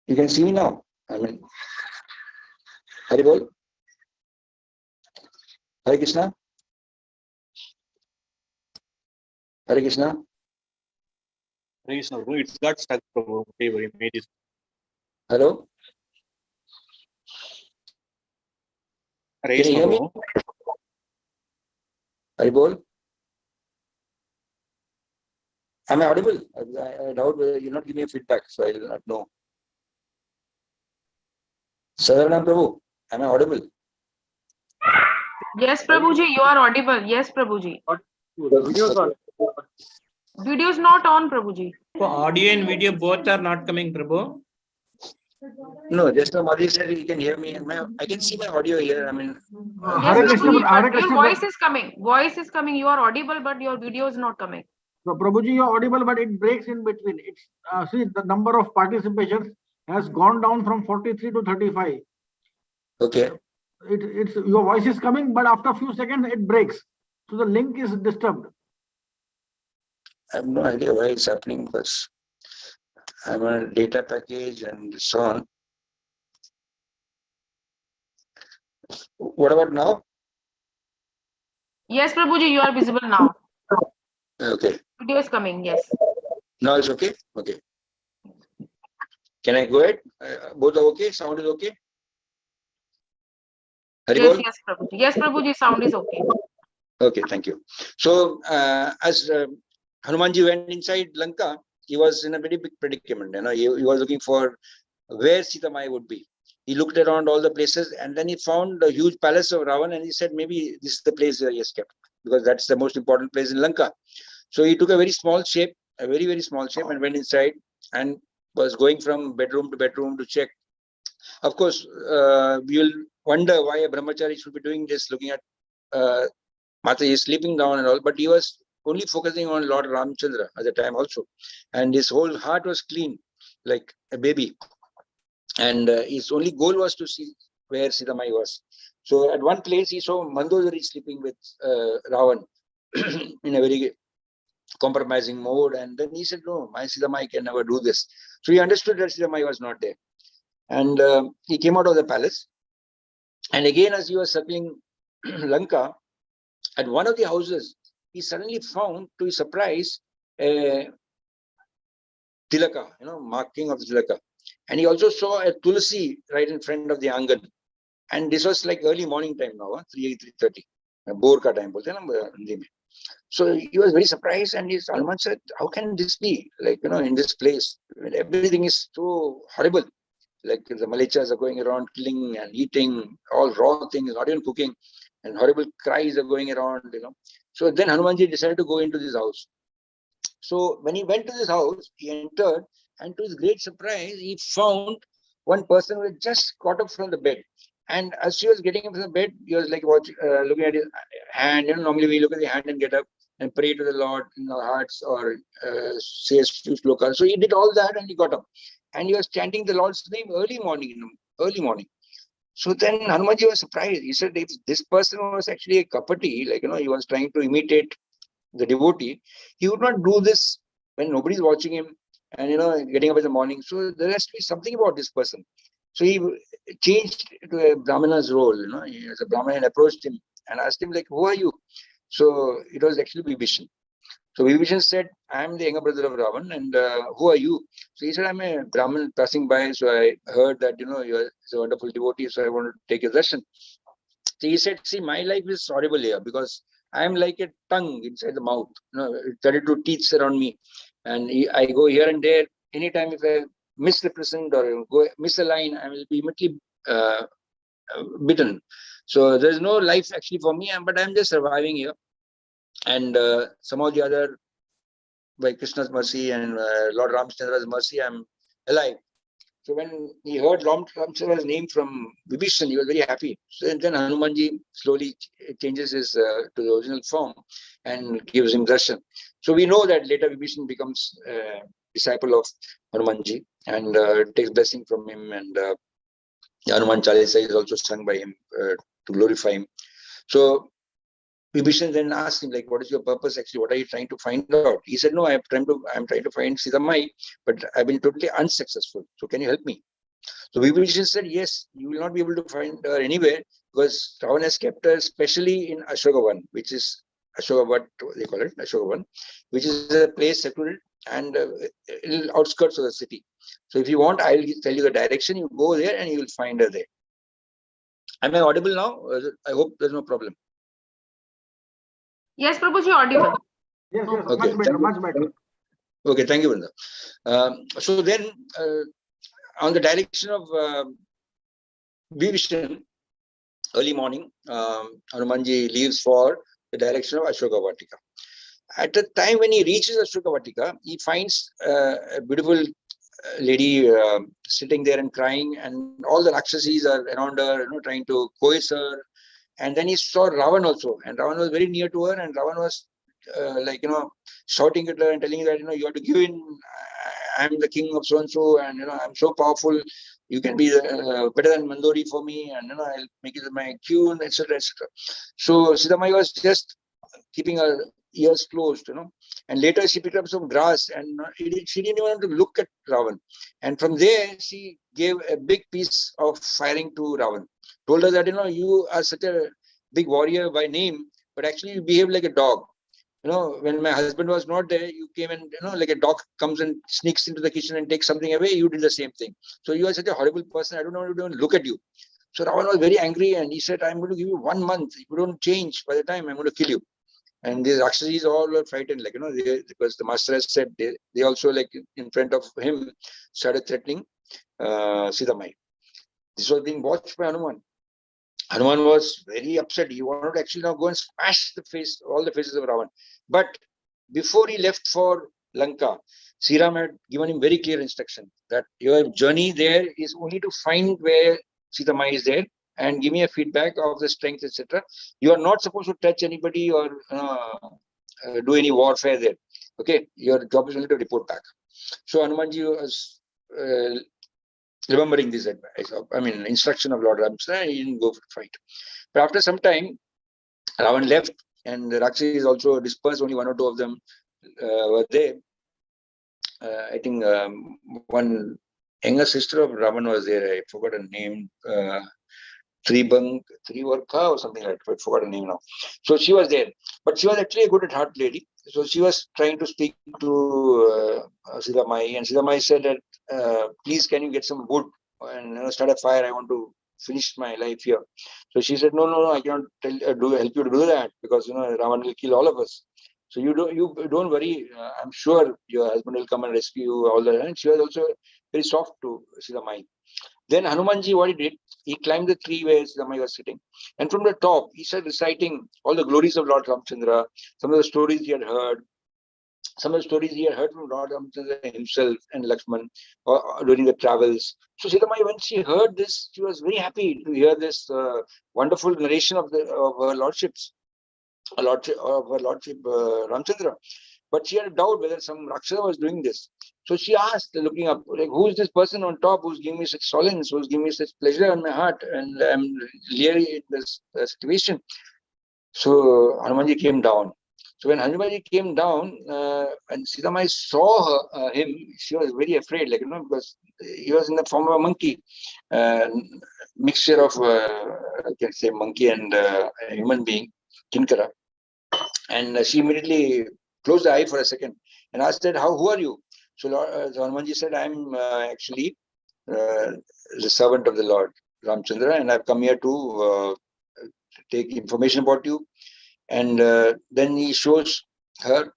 You can see me now. I mean, Haribol. Hare Krishna. Hare Krishna. Hare Krishna Prabhu. It's got stuck, Prabhu. Whatever image is. Hello. Hare Can you Krishna hear me? Prabhu. Haribol. Am I audible? I doubt whether you're not giving me feedback, so I will not know. Saravana Prabhu, am I audible? Yes, Prabhuji, you are audible. Yes, Prabhuji. Video is not on, Prabhuji. So audio and video both are not coming, Prabhu. No, just now Madhi said you can hear me, and I can see my audio here. I mean, Yes, Prabhuji, but your voice is coming. Voice is coming. You are audible, but your video is not coming. So Prabhuji, you're audible, but it breaks in between. It's see, the number of participations has gone down from 43 to 35. okay. It's your voice is coming, but after a few seconds it breaks. So the link is disturbed. I have no idea why it's happening, because I'm on a data package and so on. What about now? Yes, Prabhuji, you are visible now. Okay. Video is coming. Yes. Now it's okay? Okay. Can I go ahead? Both are okay? Sound is okay? Haribol? Yes, Prabhuji. Yes, Prabhuji, sound is okay. Okay, thank you. So, as Hanumanji went inside Lanka, he was in a very big predicament. He was looking for where Sita Mai would be. He looked around all the places, and then he found a huge palace of Ravan, and he said, maybe this is the place where he is kept, because that's the most important place in Lanka. So he took a very small shape, a very, very small shape, and went inside and was going from bedroom to check. Of course, we will wonder why a brahmachari should be doing this, looking at Mata is sleeping down and all, but he was only focusing on Lord Ramchandra at the time also. And his whole heart was clean, like a baby. And his only goal was to see where Sita Mai was. So at one place, he saw Mandodari sleeping with Ravan in a very compromising mode. And then he said, no, my Sita Mai can never do this. So he understood that Sita Mai was not there. And he came out of the palace. And again, as he was circling Lanka, at one of the houses, he suddenly found, to his surprise, a tilaka, marking of the tilaka. And he also saw a tulsi right in front of the angan. And this was like early morning time now, 3:30. Bor ka time bolte na Hindi mein. So he was very surprised, and his Hanuman said, how can this be, like, in this place? Everything is so horrible. Like the Malechas are going around killing and eating all raw things, not even cooking, and horrible cries are going around. So then Hanumanji decided to go into this house. So when he went to this house, he entered, and to his great surprise, he found one person who had just got up from the bed. And as he was getting up from the bed, he was like looking at his hand. Normally we look at the hand and get up and pray to the Lord in our hearts, or say a few slokas. So he did all that, and he got up. And he was chanting the Lord's name early morning, early morning. So then Hanumanji was surprised. He said, if this person was actually a kapati, like, he was trying to imitate the devotee, he would not do this when nobody's watching him and, getting up in the morning. So there has to be something about this person. So he changed to a Brahmana's role, he was a Brahmana, and approached him and asked him, like, who are you? So it was actually Vibhishan. So Vibhishan said, I am the younger brother of Ravan, and who are you? So he said, I'm a Brahmin passing by, so I heard that, you are a wonderful devotee, so I want to take your darshan. So he said, see, my life is horrible here, because I am like a tongue inside the mouth, 32 teeth around me. And I go here and there. Anytime if I misrepresent or go miss a line, I will be immediately bitten. So there's no life actually for me, but I'm just surviving here. And somehow the other, by Krishna's mercy and Lord Ramchandra's mercy, I'm alive. So when he heard Ramchandra's name from Vibhishan, he was very happy. So then Hanumanji slowly changes his to the original form and gives him darshan. So we know that later Vibhishan becomes a disciple of Hanumanji and takes blessing from him, and Hanuman Chalisa is also sung by him to glorify him. So Vibhishan then asked him, like, what is your purpose actually? What are you trying to find out? He said, no, I'm trying to find Sita Mai, but I've been totally unsuccessful. So can you help me? So Vibhishan said, yes, you will not be able to find her anywhere, because Ravan has kept her especially in Ashokavan, which is Ashokavat, they call it Ashokavan, which is a place secluded and outskirts of the city. So if you want, I'll tell you the direction. You go there and you will find her there. Am I audible now? I hope there's no problem. Yes, Prabhuji, audible. Yes, Okay, much better. Okay, thank you, Vrinda. So then, on the direction of Vibhishan, early morning, Hanumanji leaves for the direction of Ashokavatika. At the time when he reaches Ashokavatika, he finds a beautiful lady sitting there and crying, and all the Rakshasis are around her, trying to coerce her. And then he saw Ravan also, and Ravan was very near to her, and Ravan was shouting at her and telling her that, you have to give in. I'm the king of so and so, and I'm so powerful. You can be better than Mandori for me, and I'll make it my queen, etc., etc. So Sita Mai was just keeping her ears closed, And later she picked up some grass, and she didn't even want to look at Ravan. And from there she gave a big piece of firing to Ravan. Told her that, you are such a big warrior by name, but actually you behave like a dog. When my husband was not there, you came and, like a dog comes and sneaks into the kitchen and takes something away, you did the same thing. So you are such a horrible person. I don't want to even look at you. So Ravan was very angry, and he said, I'm going to give you 1 month. If you don't change, by the time I'm going to kill you. And these Rakshasis all were frightened, because the master has said, they also, like, in front of him, started threatening Sita Mai. This was being watched by Hanuman. Hanuman was very upset. He wanted to actually now go and smash all the faces of Ravan. But before he left for Lanka, Sri Ram had given him very clear instruction that your journey there is only to find where Sita Mai is there and give me a feedback of the strength, etc. You are not supposed to touch anybody or do any warfare there. Okay, your job is only to report back. So Hanumanji was remembering this advice, instruction of Lord Ramchandra, he didn't go for the fight. But after some time, Ravan left, and the Rakshas also dispersed. Only 1 or 2 of them were there. I think one younger sister of Ravan was there. I forgot her name. Trivarka or something like that. I forgot her name now. So she was there, but she was actually a good at heart lady. So she was trying to speak to Sita Mai, and Sita Mai said that, please, can you get some wood and start a fire? I want to finish my life here. So she said, no, I cannot help you to do that, because Ravan will kill all of us. So you don't worry. I'm sure your husband will come and rescue you all that. And she was also very soft to Sita Mai. Then Hanumanji, what he did, he climbed the tree where Sita Mai was sitting, and from the top he started reciting all the glories of Lord Ramchandra, some of the stories he had heard, some of the stories he had heard from Lord Ramchandra himself and Lakshman during the travels. So Sita Mai, when she heard this, she was very happy to hear this wonderful narration of her lordships, her lordship Ramchandra. But she had a doubt whether some Rakshasa was doing this. So she asked, looking up, like, who is this person on top who's giving me such solace, who's giving me such pleasure in my heart, and I'm really in this situation. So Hanumanji came down. So when Hanumanji came down and Sita Mai saw him, she was very afraid, because he was in the form of a monkey, mixture of, I can say, monkey and a human being, Kinkara. And she immediately closed the eye for a second and asked that, who are you? So Hanumanji said, I'm actually the servant of the Lord Ramchandra, and I've come here to take information about you. And then he shows her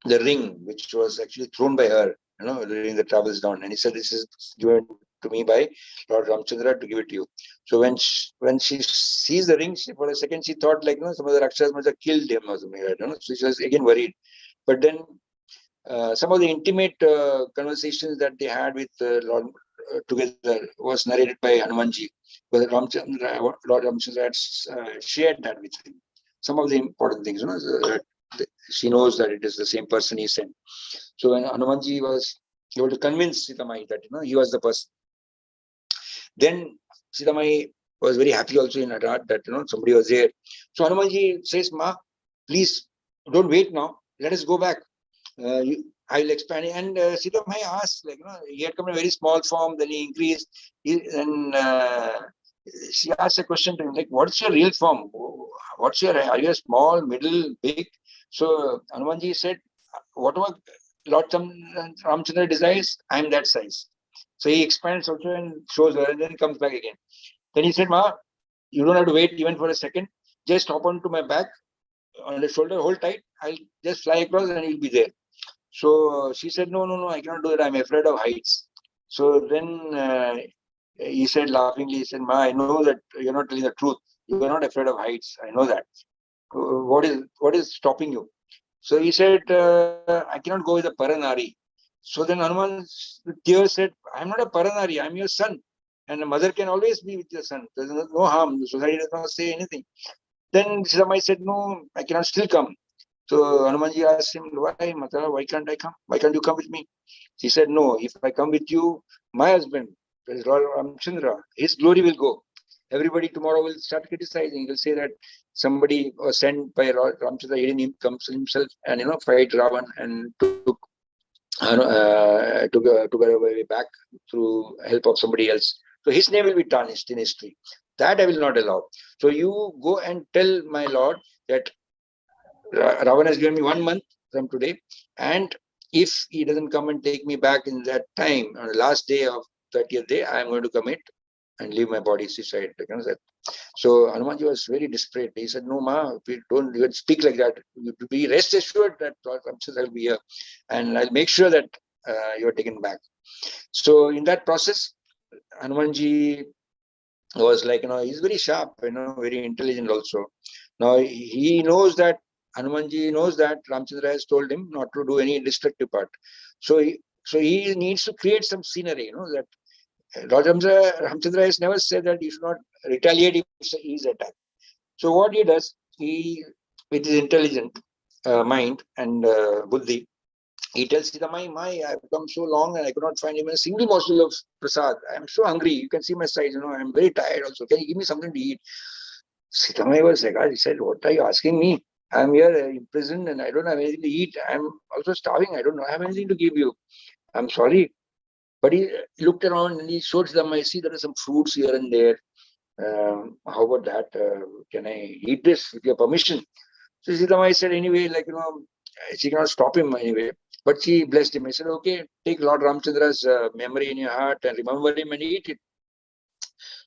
the ring, which was actually thrown by her, during the travels down. And he said, this is given to me by Lord Ramchandra to give it to you. So when she sees the ring, for a second she thought, some of the Rakshasas must have killed him or something like that. So she was again worried. But then some of the intimate conversations that they had with Lord together was narrated by Hanumanji, because Lord Ramchandra had shared that with him. Some of the important things, so she knows that it is the same person he sent. So when Hanumanji was able to convince Sita Mai that he was the person, then Sita Mai was very happy also in her heart that somebody was there. So Hanumanji says, Ma, please don't wait now. Let us go back. I will expand it. And Sita Mai asked, he had come in a very small form, then he increased. And she asked a question to him, what's your real form? Are you a small, middle, big? So Hanumanji said, whatever Lord Ramchandra desires, I am that size. So he expands also and shows her, and then comes back again. Then he said, Ma, you don't have to wait even for a second. Just hop onto my back, on the shoulder, hold tight. I'll just fly across and you'll be there. So she said, no, I cannot do it. I'm afraid of heights. So then he said laughingly, he said, Ma, I know that you're not telling the truth. You're not afraid of heights. I know that. What is stopping you? So he said, I cannot go with a Paranari. So then Hanuman with tears said, I'm not a Paranari, I'm your son. And a mother can always be with your son. There's no harm. The society does not say anything. Then Sita Mai said, no, I cannot still come. So Hanumanji asked him, why, Mata, why can't I come? Why can't you come with me? He said, no, if I come with you, my husband, Lord Ramchandra, his glory will go. Everybody tomorrow will start criticizing. He'll say that somebody was sent by Ramchandra, he didn't come himself and fight Ravan and took her way back through help of somebody else. So his name will be tarnished in history. That I will not allow. So you go and tell my Lord that Ravan has given me 1 month from today, and if he doesn't come and take me back in that time, on the last day of 30th day, I am going to commit and leave my body seaside. So Hanumanji was very desperate. He said, no, Ma, don't even speak like that. You be rest assured that I'll be here and I'll make sure that you're taken back. So in that process, Hanumanji was he's very sharp, very intelligent also. Now he knows that Hanumanji knows that Ramchandra has told him not to do any destructive part. So he needs to create some scenery, that Lord Ramchandra has never said that you should not retaliate if he is attacked. So what he does, he, with his intelligent mind and buddhi, he tells Sita Mai, I've come so long and I could not find even a single morsel of prasad. I'm so hungry. You can see my size, I'm very tired also. Can you give me something to eat? Sita Mai was like, he said, what are you asking me? I'm here imprisoned and I don't have anything to eat. I'm also starving. I don't have anything to give you. I'm sorry. But he looked around and he showed them, I see there are some fruits here and there. how about that? Can I eat this with your permission? So Sita Mai said, anyway, like, she cannot stop him anyway. But she blessed him. I said, okay, take Lord Ramchandra's memory in your heart and remember him and eat it.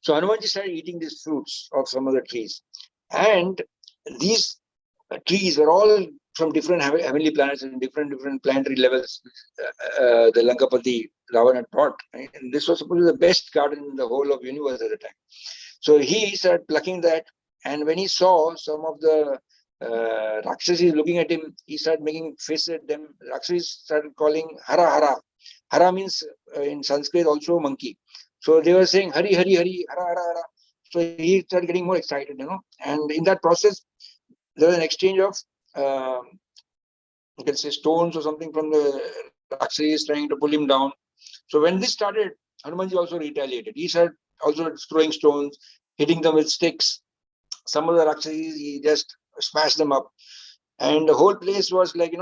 So Hanumanji started eating these fruits of some other trees. And these trees were all from different heavenly planets and different planetary levels. The Lankapati Ravan had brought. And this was supposed to be the best garden in the whole of universe at the time. So he started plucking that. And when he saw some of the Rakshasi looking at him, he started making faces at them. Rakshasi started calling Hara Hara. Hara means in Sanskrit also monkey. So they were saying Hari Hari Hari Hara Hara Hara. So he started getting more excited, And in that process, there was an exchange of you can say stones or something from the Rakshas trying to pull him down. So when this started, Hanumanji also retaliated. He started also throwing stones, hitting them with sticks. Some of the Rakshas, he just smashed them up. And the whole place was like,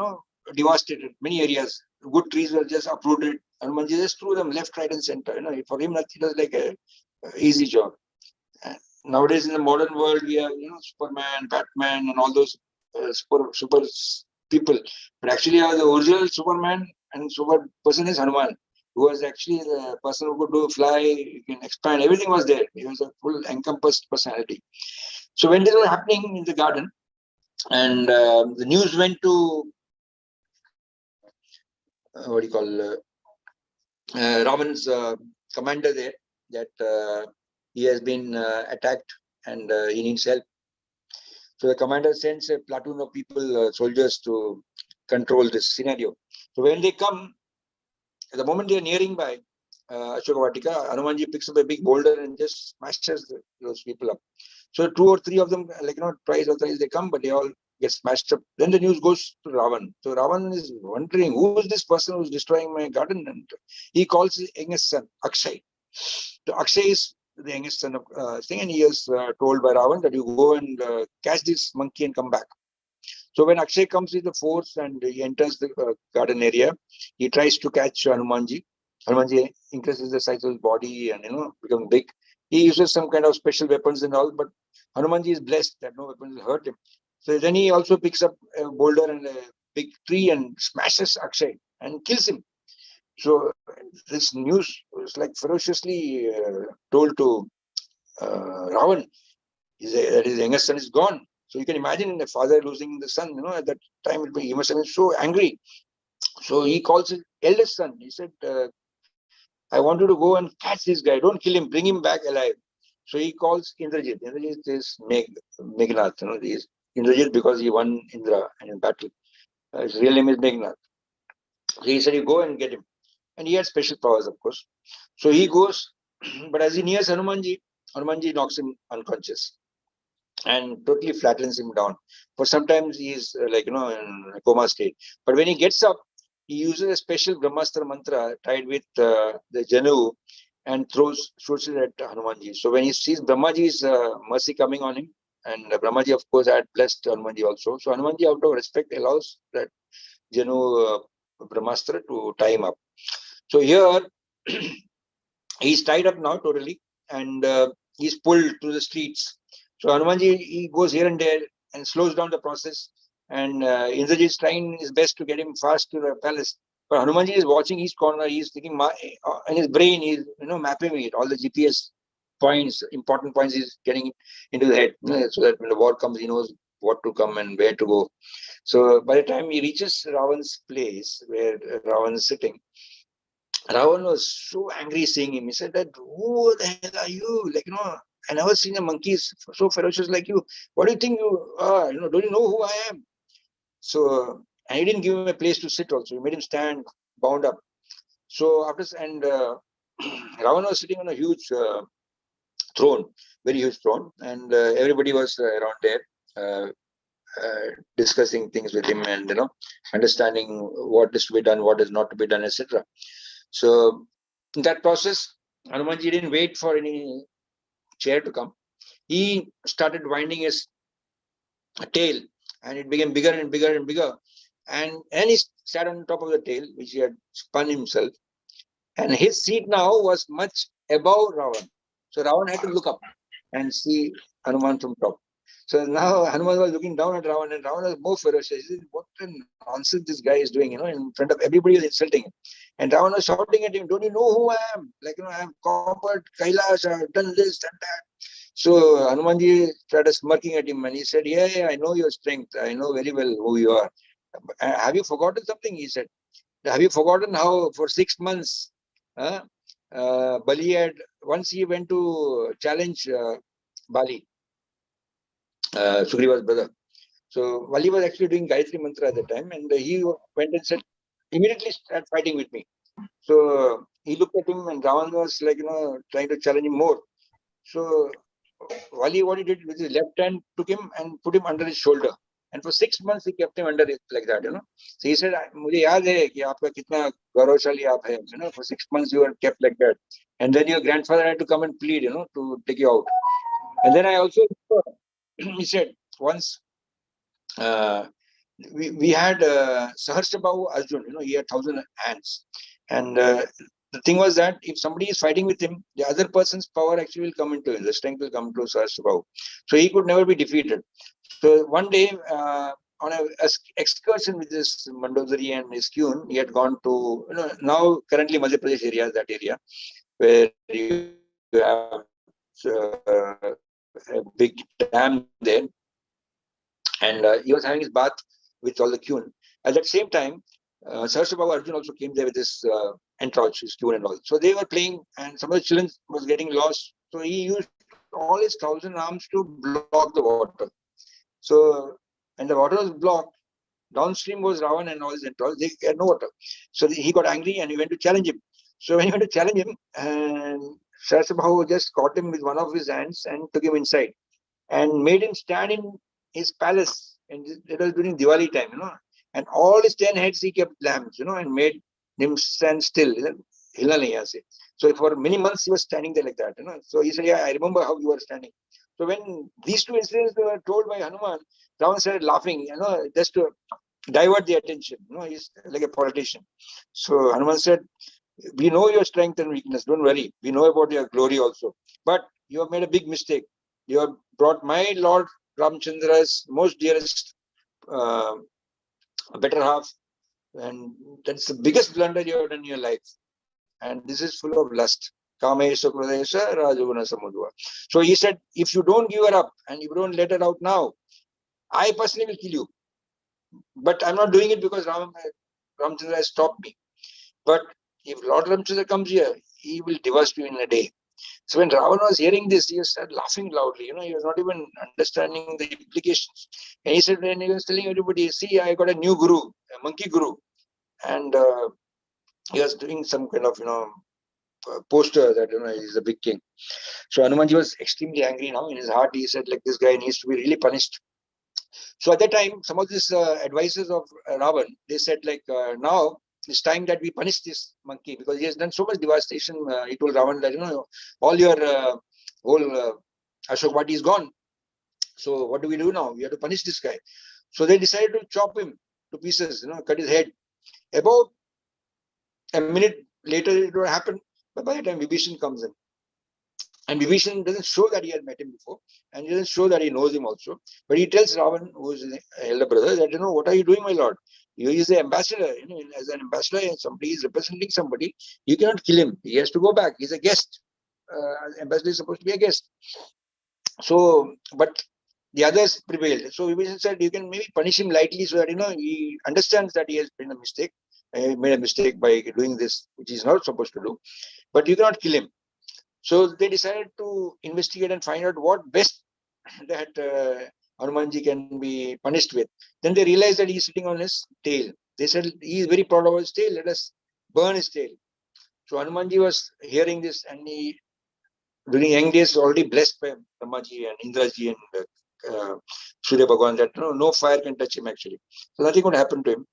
devastated. Many areas, good trees were just uprooted. Hanumanji just threw them left, right, and center. For him, it was like a easy job. Nowadays, in the modern world, we have, Superman, Batman, and all those super people. But actually, the original Superman and super person is Hanuman, who was actually the person who could do fly, you can expand. Everything was there. He was a full encompassed personality. So when this was happening in the garden, and the news went to what do you call Raman's commander there that he has been attacked and he needs help. So the commander sends a platoon of people, soldiers, to control this scenario. So when they come, the moment they are nearing by Ashokavatika, Hanumanji picks up a big boulder and just smashes those people up. So 2 or 3 of them, twice or thrice they come, but they all get smashed up. Then the news goes to Ravan. So Ravan is wondering, who is this person who's destroying my garden? And he calls his youngest son, Akshay. So Akshay is the youngest son of thing, and he is told by Ravan that you go and catch this monkey and come back. So when Akshay comes with the force and he enters the garden area, he tries to catch Hanumanji. Hanumanji increases the size of his body and becomes big. He uses some kind of special weapons and all, but Hanumanji is blessed that no weapons will hurt him. So then he also picks up a boulder and a big tree and smashes Akshay and kills him. So this news was like ferociously told to Ravan that his youngest son is gone. So you can imagine a father losing the son, at that time he must have been so angry. So he calls his eldest son. He said, I want you to go and catch this guy. Don't kill him. Bring him back alive. So he calls Indrajit. Indrajit is Meghnad. He is Indrajit because he won Indra in battle. His real name is Meghnad. So he said, you go and get him. And he had special powers, of course. So he goes, but as he nears Hanumanji, Hanumanji knocks him unconscious and totally flattens him down. For sometimes he is in a coma state. But when he gets up, he uses a special Brahmastra mantra tied with the Janu and shoots it at Hanumanji. So when he sees Brahmaji's mercy coming on him, and Brahmaji, of course, had blessed Hanumanji also. So Hanumanji, out of respect, allows that Janu Brahmastra to tie him up. So here, he's tied up now totally, and he's pulled to the streets. So Hanumanji, he goes here and there and slows down the process. And Indrajit is trying his best to get him fast to the palace. But Hanumanji is watching each corner. He's thinking in his brain. He's mapping it. All the GPS points, important points, he's getting into the head, so that when the war comes, he knows what to come and where to go. So by the time he reaches Ravan's place, where Ravan is sitting, Ravan was so angry seeing him. He said that, who the hell are you? I never seen a monkey so ferocious like you. What do you think you are? Don't you know who I am? So, and he didn't give him a place to sit also. He made him stand bound up. So Ravan was sitting on a huge throne, very huge throne, and everybody was around there discussing things with him and understanding what is to be done, what is not to be done, etc. So in that process, Hanumanji didn't wait for any chair to come. He started winding his tail, and it became bigger and bigger and bigger. And he sat on top of the tail, which he had spun himself. And his seat now was much above Ravan. So Ravan had to look up. and see Hanuman from top. So now Hanuman was looking down at Ravana, and Ravana was more ferocious. He said, what a nonsense this guy is doing, in front of everybody is insulting him. And Ravana was shouting at him, don't you know who I am? Like, I have conquered Kailash, I have done this and that. So Hanumanji started smirking at him and he said, yeah, I know your strength. I know very well who you are. Have you forgotten something? He said, have you forgotten how for 6 months, Bali had, once he went to challenge Bali, Sugriva's brother. So Bali was actually doing Gayatri Mantra at the time, and he went and said, immediately start fighting with me. So he looked at him and Ravan was like, trying to challenge him more. So Wali, what he did with his left hand, took him and put him under his shoulder. And for 6 months, he kept him under it like that, So he said, मुझे याद है कि आपका कितना गौरवशाली आप है, for 6 months you were kept like that. And then your grandfather had to come and plead, to take you out. And then I also, he said, once we had Saharsabhahu Arjun, he had 1,000 hands. And the thing was that if somebody is fighting with him, the other person's power actually will come into him. The strength will come to Saharsabhahu. So he could never be defeated. So one day, on an excursion with this Mandodari and his Kyun, he had gone to, now currently Madhya Pradesh area, that area, where you have a big dam there. And he was having his bath with all the Kyun. At that same time, Saharsabhahu Arjun also came there with his entourage, his Kyun and all. So they were playing, and some of the children was getting lost. So he used all his 1,000 arms to block the water. So, and the water was blocked. Downstream was Ravan and all his entourage. They had no water. So he got angry and he went to challenge him. So when he went to challenge him, and Saharsabhahu just caught him with one of his hands and took him inside and made him stand in his palace. And it was during Diwali time, and all his 10 heads he kept lambs, and made him stand still. So for many months he was standing there like that, So he said, yeah, I remember how you were standing. So when these two incidents were told by Hanuman, Ravan started laughing, just to divert the attention. He's like a politician. So Hanuman said, we know your strength and weakness, don't worry. We know about your glory also. But you have made a big mistake. You have brought my Lord Ramchandra's most dearest better half, and that's the biggest blunder you have done in your life. And this is full of lust. Kamesha Pradesha Rajaguna Samudva. So he said, if you don't give her up and you don't let her out now, I personally will kill you. But I'm not doing it because Ramchandra has stopped me. But if Lord Ramchandra comes here, he will divorce you in a day. So when Ravana was hearing this, he started laughing loudly. He was not even understanding the implications. And he said, when he was telling everybody, see, I got a new guru, a monkey guru. And he was doing some kind of, poster that, he's a big king. So Hanumanji was extremely angry now. In his heart, he said, like, this guy needs to be really punished. So at that time, some of these advisors of Ravan, they said, like, now it's time that we punish this monkey because he has done so much devastation. He told Ravan that, all your whole Ashok Vati is gone. So what do we do now? We have to punish this guy. So they decided to chop him to pieces, cut his head. About a minute later, it will happen. But by the time Vibhishan comes in, and Vibhishan doesn't show that he had met him before, and he doesn't show that he knows him also. But he tells Ravan, who is his elder brother, that, what are you doing, my lord? You is the ambassador, as an ambassador, and somebody is representing somebody, you cannot kill him. He has to go back. He's a guest. Ambassador is supposed to be a guest. So, but the others prevailed. So Vibhishan said, you can maybe punish him lightly so that, he understands that he has made a mistake. Made a mistake by doing this, which he's not supposed to do. But you cannot kill him. So they decided to investigate and find out what best that Hanumanji can be punished with. Then they realized that he's sitting on his tail. They said, he is very proud of his tail. Let us burn his tail. So Hanumanji was hearing this, and he, during young days, already blessed by Brahmaji and Indraji and Surya Bhagavan that no fire can touch him actually. So nothing would happen to him.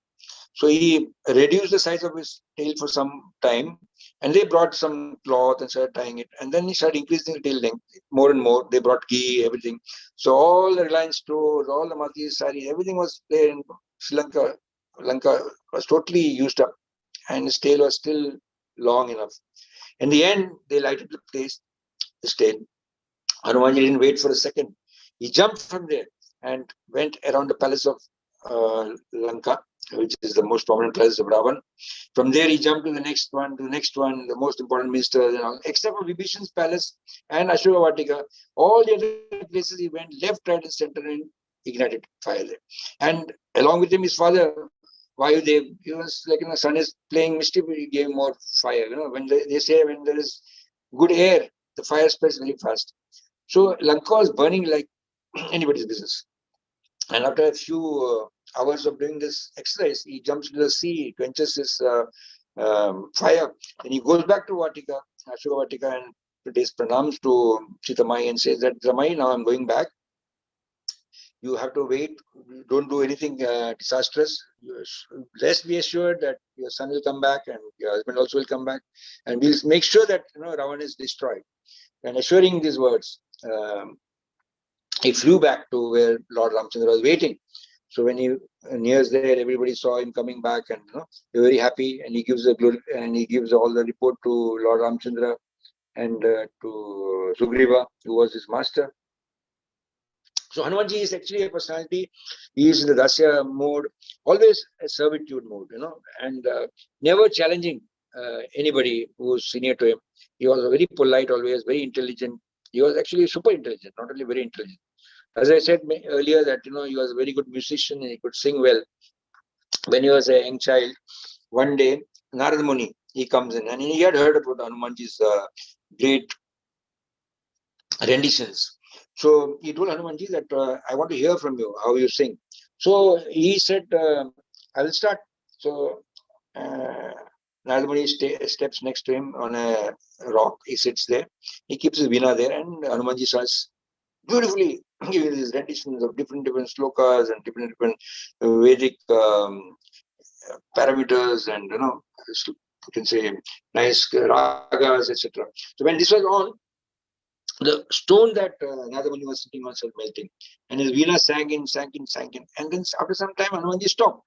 So he reduced the size of his tail for some time, and they brought some cloth and started tying it. And then he started increasing the tail length more and more. They brought ghee, everything. So all the Reliance stores, all the Mati saris, everything was there in Sri Lanka. Lanka was totally used up, and his tail was still long enough. In the end, they lighted the place, his tail, Hanumanji didn't wait for a second. He jumped from there and went around the palace of Lanka, which is the most prominent palace of Ravan. From there, he jumped to the next one, the most important ministers and all, except for Vibhishan's palace and Ashoka Vatika. All the other places he went left, right, and center and ignited fire there. And along with him, his father, Vayudev, he was like, son is playing mischief, he gave more fire. When they say when there is good air, the fire spreads very fast. So Lanka was burning like anybody's business. And after a few hours of doing this exercise, he jumps into the sea, quenches his fire, and he goes back to Vatika, Ashoka Vatika, and pays pranams to Chitamai and says that, Ramai, now I'm going back. You have to wait. Don't do anything disastrous. Let's be assured that your son will come back and your husband also will come back, and we'll make sure that Ravan is destroyed. And assuring these words, he flew back to where Lord Ramchandra was waiting. So when he nears there, everybody saw him coming back, and they're very happy. And he gives the glory, and he gives all the report to Lord Ramchandra and to Sugriva, who was his master. So Hanumanji is actually a personality. He is in the Dasya mode, always a servitude mode, and never challenging anybody who's senior to him. He was very polite, always very intelligent. He was actually super intelligent, not only very intelligent. As I said earlier, that he was a very good musician and he could sing well. When he was a young child, one day Narada Muni, he comes in and he had heard about Hanumanji's great renditions. So he told Hanumanji that I want to hear from you how you sing. So he said, I will start. So Narada Muni steps next to him on a rock. He sits there. He keeps his veena there, and Hanumanji starts beautifully giving these renditions of different slokas and different Vedic parameters, and you can say nice ragas, etc. So when this was on, the stone that Narada Muni was sitting on started melting, and his veena sank in, and then after some time Hanumanji stopped.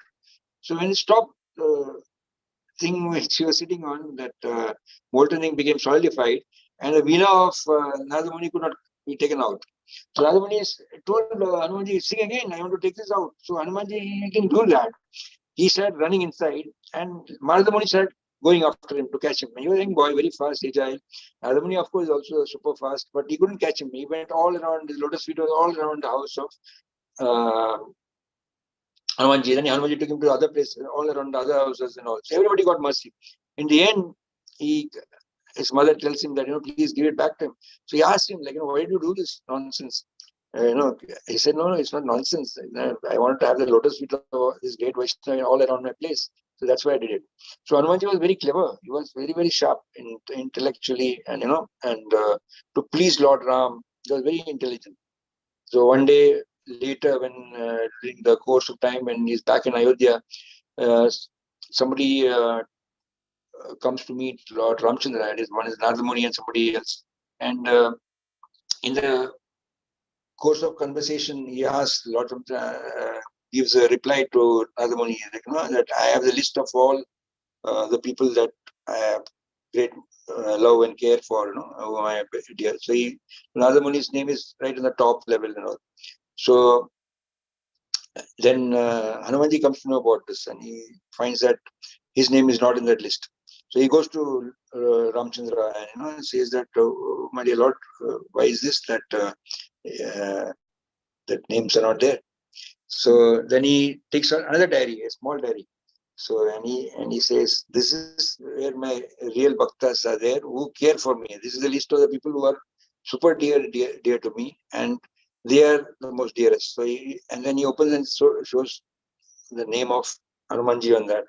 So when he stopped, thing which he was sitting on, that molten thing became solidified, and the veena of Narada Muni could not be taken out. So Narada Muni told Hanumanji, sing again, I want to take this out. So Hanumanji, he can do that. He started running inside, and Narada Muni started going after him to catch him. And he was a young boy, very fast, agile. Narada Muni, of course, also super fast, but he couldn't catch him. He went all around, his lotus feet was all around the house of Hanumanji. Then Hanumanji took him to other places, all around the other houses and all. So everybody got mercy. In the end, his mother tells him that, please give it back to him. So he asked him, like, why did you do this nonsense? He said, no, it's not nonsense. I wanted to have the lotus feet of this great Vaishnava all around my place. So that's why I did it. So Hanumanji was very clever. He was very, very sharp intellectually, and, to please Lord Ram, he was very intelligent. So one day later, when during the course of time, when he's back in Ayodhya, somebody comes to meet Lord Ramchandra, and one is Narada Muni and somebody else. And in the course of conversation, he asks, Lord Ramchandra gives a reply to Narada Muni, that I have the list of all the people that I have great love and care for, who I dear. So Narada Muni's name is right on the top level, So then Hanumanji comes to know about this, and he finds that his name is not in that list. So he goes to Ramchandra and says that, my dear Lord, why is this that that names are not there? So then he takes another diary, a small diary. So and he says, this is where my real bhaktas are there who care for me. This is the list of the people who are super dear to me, and they are the most dearest. So and then he opens and shows the name of Hanumanji on that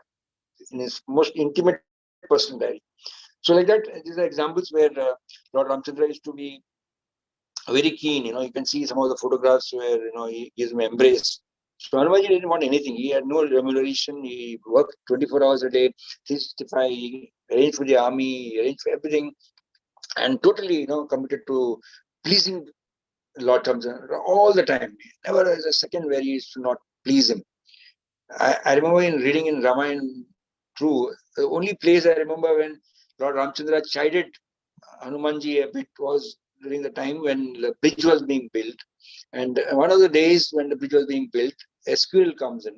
in his most intimate personal diary. So like that, these are examples where Lord Ramchandra used to be very keen. You can see some of the photographs where he gives him embrace. So Hanumanji didn't want anything. He had no remuneration. He worked 24 hours a day, 365. He arranged for the army, he arranged for everything, and totally, committed to pleasing Lord Ramchandra all the time. Never has a second where he used to not please him. I remember in reading in Ramayana, true, the only place I remember when Lord Ramchandra chided Hanumanji a bit was during the time when the bridge was being built. And one of the days when the bridge was being built, a squirrel comes in,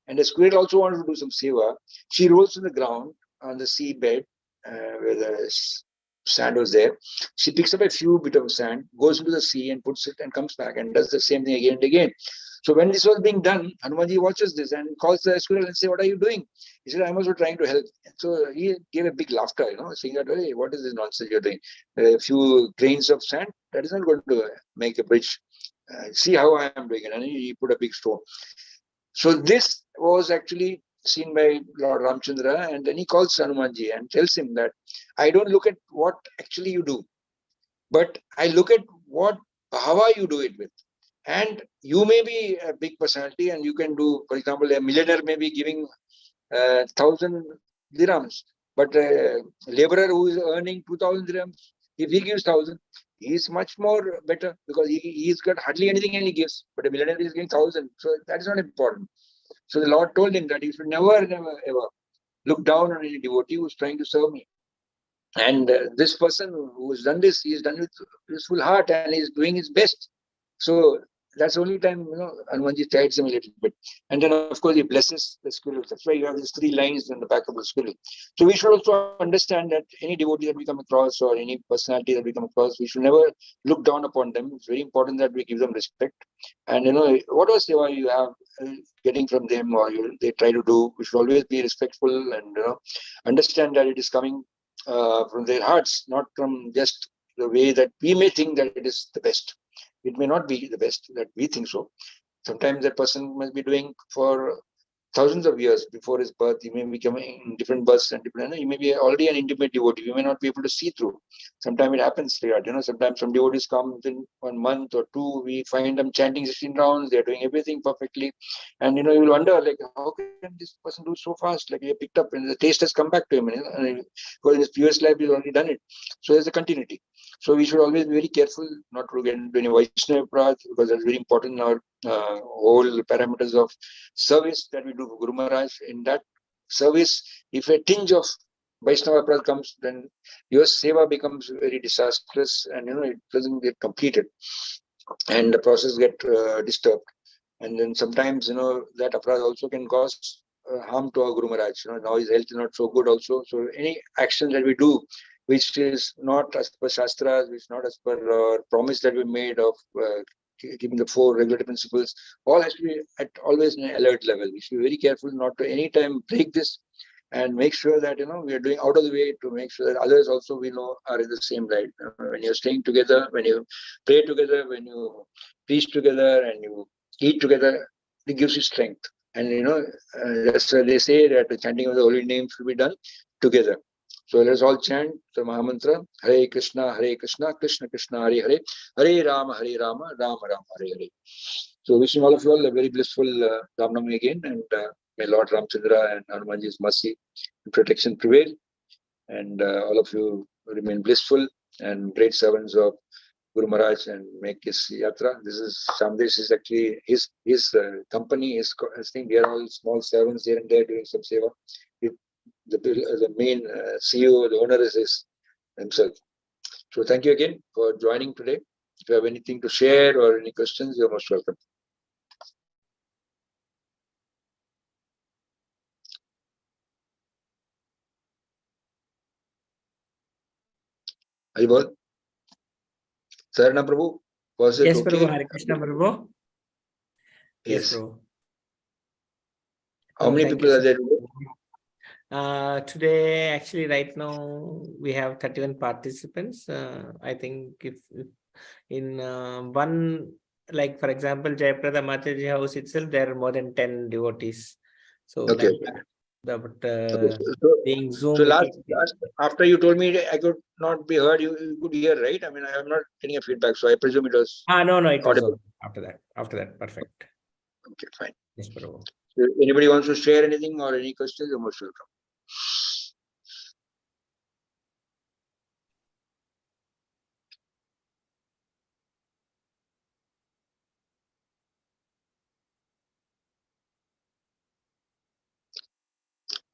and the squirrel also wanted to do some seva. She rolls to the ground on the seabed where the sand was there. She picks up a few bit of sand, goes into the sea and puts it and comes back and does the same thing again and again. So when this was being done, Hanumanji watches this and calls the squirrel and say, "What are you doing?" He said, "I'm also trying to help." So he gave a big laughter, saying that, "Hey, what is this nonsense you're doing? A few grains of sand, that is not going to make a bridge. See how I am doing it." And he put a big stone. So this was actually seen by Lord Ramchandra, and then he calls Hanumanji and tells him that I don't look at what actually you do, but I look at what bhava you do it with. And you may be a big personality and you can do, for example, a millionaire may be giving 1,000 dirhams, but a laborer who is earning 2,000 dirhams, if he gives 1,000, he is much more better because he's got hardly anything and he gives, but a millionaire is giving 1,000. So that is not important. So the Lord told him that he should never, ever look down on any devotee who is trying to serve me. And this person who has done this, he has done it with his full heart and he is doing his best. So that's the only time, Hanumanji guides him a little bit. And then, of course, he blesses the squirrel. That's why you have these 3 lines on the back of the squirrel. So we should also understand that any devotee that we come across or any personality that we come across, we should never look down upon them. It's very important that we give them respect. And, whatever seva you have getting from them or they try to do, we should always be respectful and, understand that it is coming from their hearts, not from just the way that we may think that it is the best. It may not be the best that we think so. Sometimes that person must be doing for thousands of years before his birth. He may be coming in different births and different. He may be already an intimate devotee. We may not be able to see through. Sometimes it happens. Sometimes some devotees come within 1 month or 2. We find them chanting 16 rounds. They're doing everything perfectly, and you will wonder like, how can this person do so fast? Like he picked up and the taste has come back to him. Because in his previous life he's already done it. So there's a continuity. So we should always be very careful not to get into any Vaishnava Prad because that's very important in our whole parameters of service that we do for Guru Maharaj. In that service, if a tinge of Vaishnava Prad comes, then your seva becomes very disastrous and it doesn't get completed and the process get disturbed. And then sometimes, that aparad also can cause harm to our Guru Maharaj. Now his health is not so good also. So any action that we do, which is not as per Shastras, which is not as per our promise that we made of keeping the 4 regulatory principles, all has to be at always an alert level. We should be very careful not to any time break this and make sure that, we are doing out of the way to make sure that others also we know are in the same light. When you're staying together, when you pray together, when you preach together and you eat together, it gives you strength. And, that's why they say that the chanting of the holy name should be done together. So let's all chant the Mahamantra, Hare Krishna, Krishna Krishna, Hare Hare, Hare Rama, Rama Rama, Hare Hare. So wishing all of you all a very blissful Ramanvami again, and may Lord Ramchandra and Hanumanji's mercy and protection prevail, and all of you remain blissful and great servants of Guru Maharaj and make his yatra. This is Shamdesh is actually his company, his thing. We are all small servants here and there doing some seva. The main CEO, the owner is himself. So thank you again for joining today. If you have anything to share or any questions, you're most welcome. Haribol. Sarana Prabhu, was it Yes, okay? Prabhu, Hare Krishna, Prabhu. Yes, Yes. Prabhu. How many Thank people you, are there? today, actually, right now, we have 31 participants. I think if in one, like for example, Jayaprada Mataji house itself, there are more than 10 devotees. So Okay. like that. But Okay. being Zoom, So it last, is- after you told me I could not be heard, you could hear, right? I mean, I am not getting a feedback, so I presume it was no, it was audible. okay. After that, perfect. Okay, fine. Yes, Prabhu. So anybody wants to share anything or any questions, you're most welcome.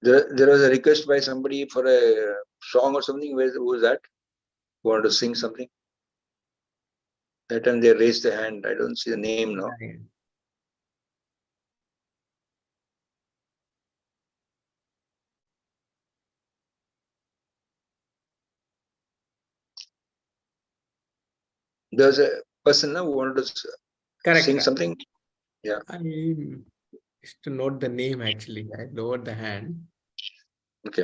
There was a request by somebody for a song or something. Who was that? Who wanted to sing something? That time they raised the hand. I don't see the name now. There's a person now who wanted to Correct. sing something. I used to note the name actually. I lowered the hand. Okay.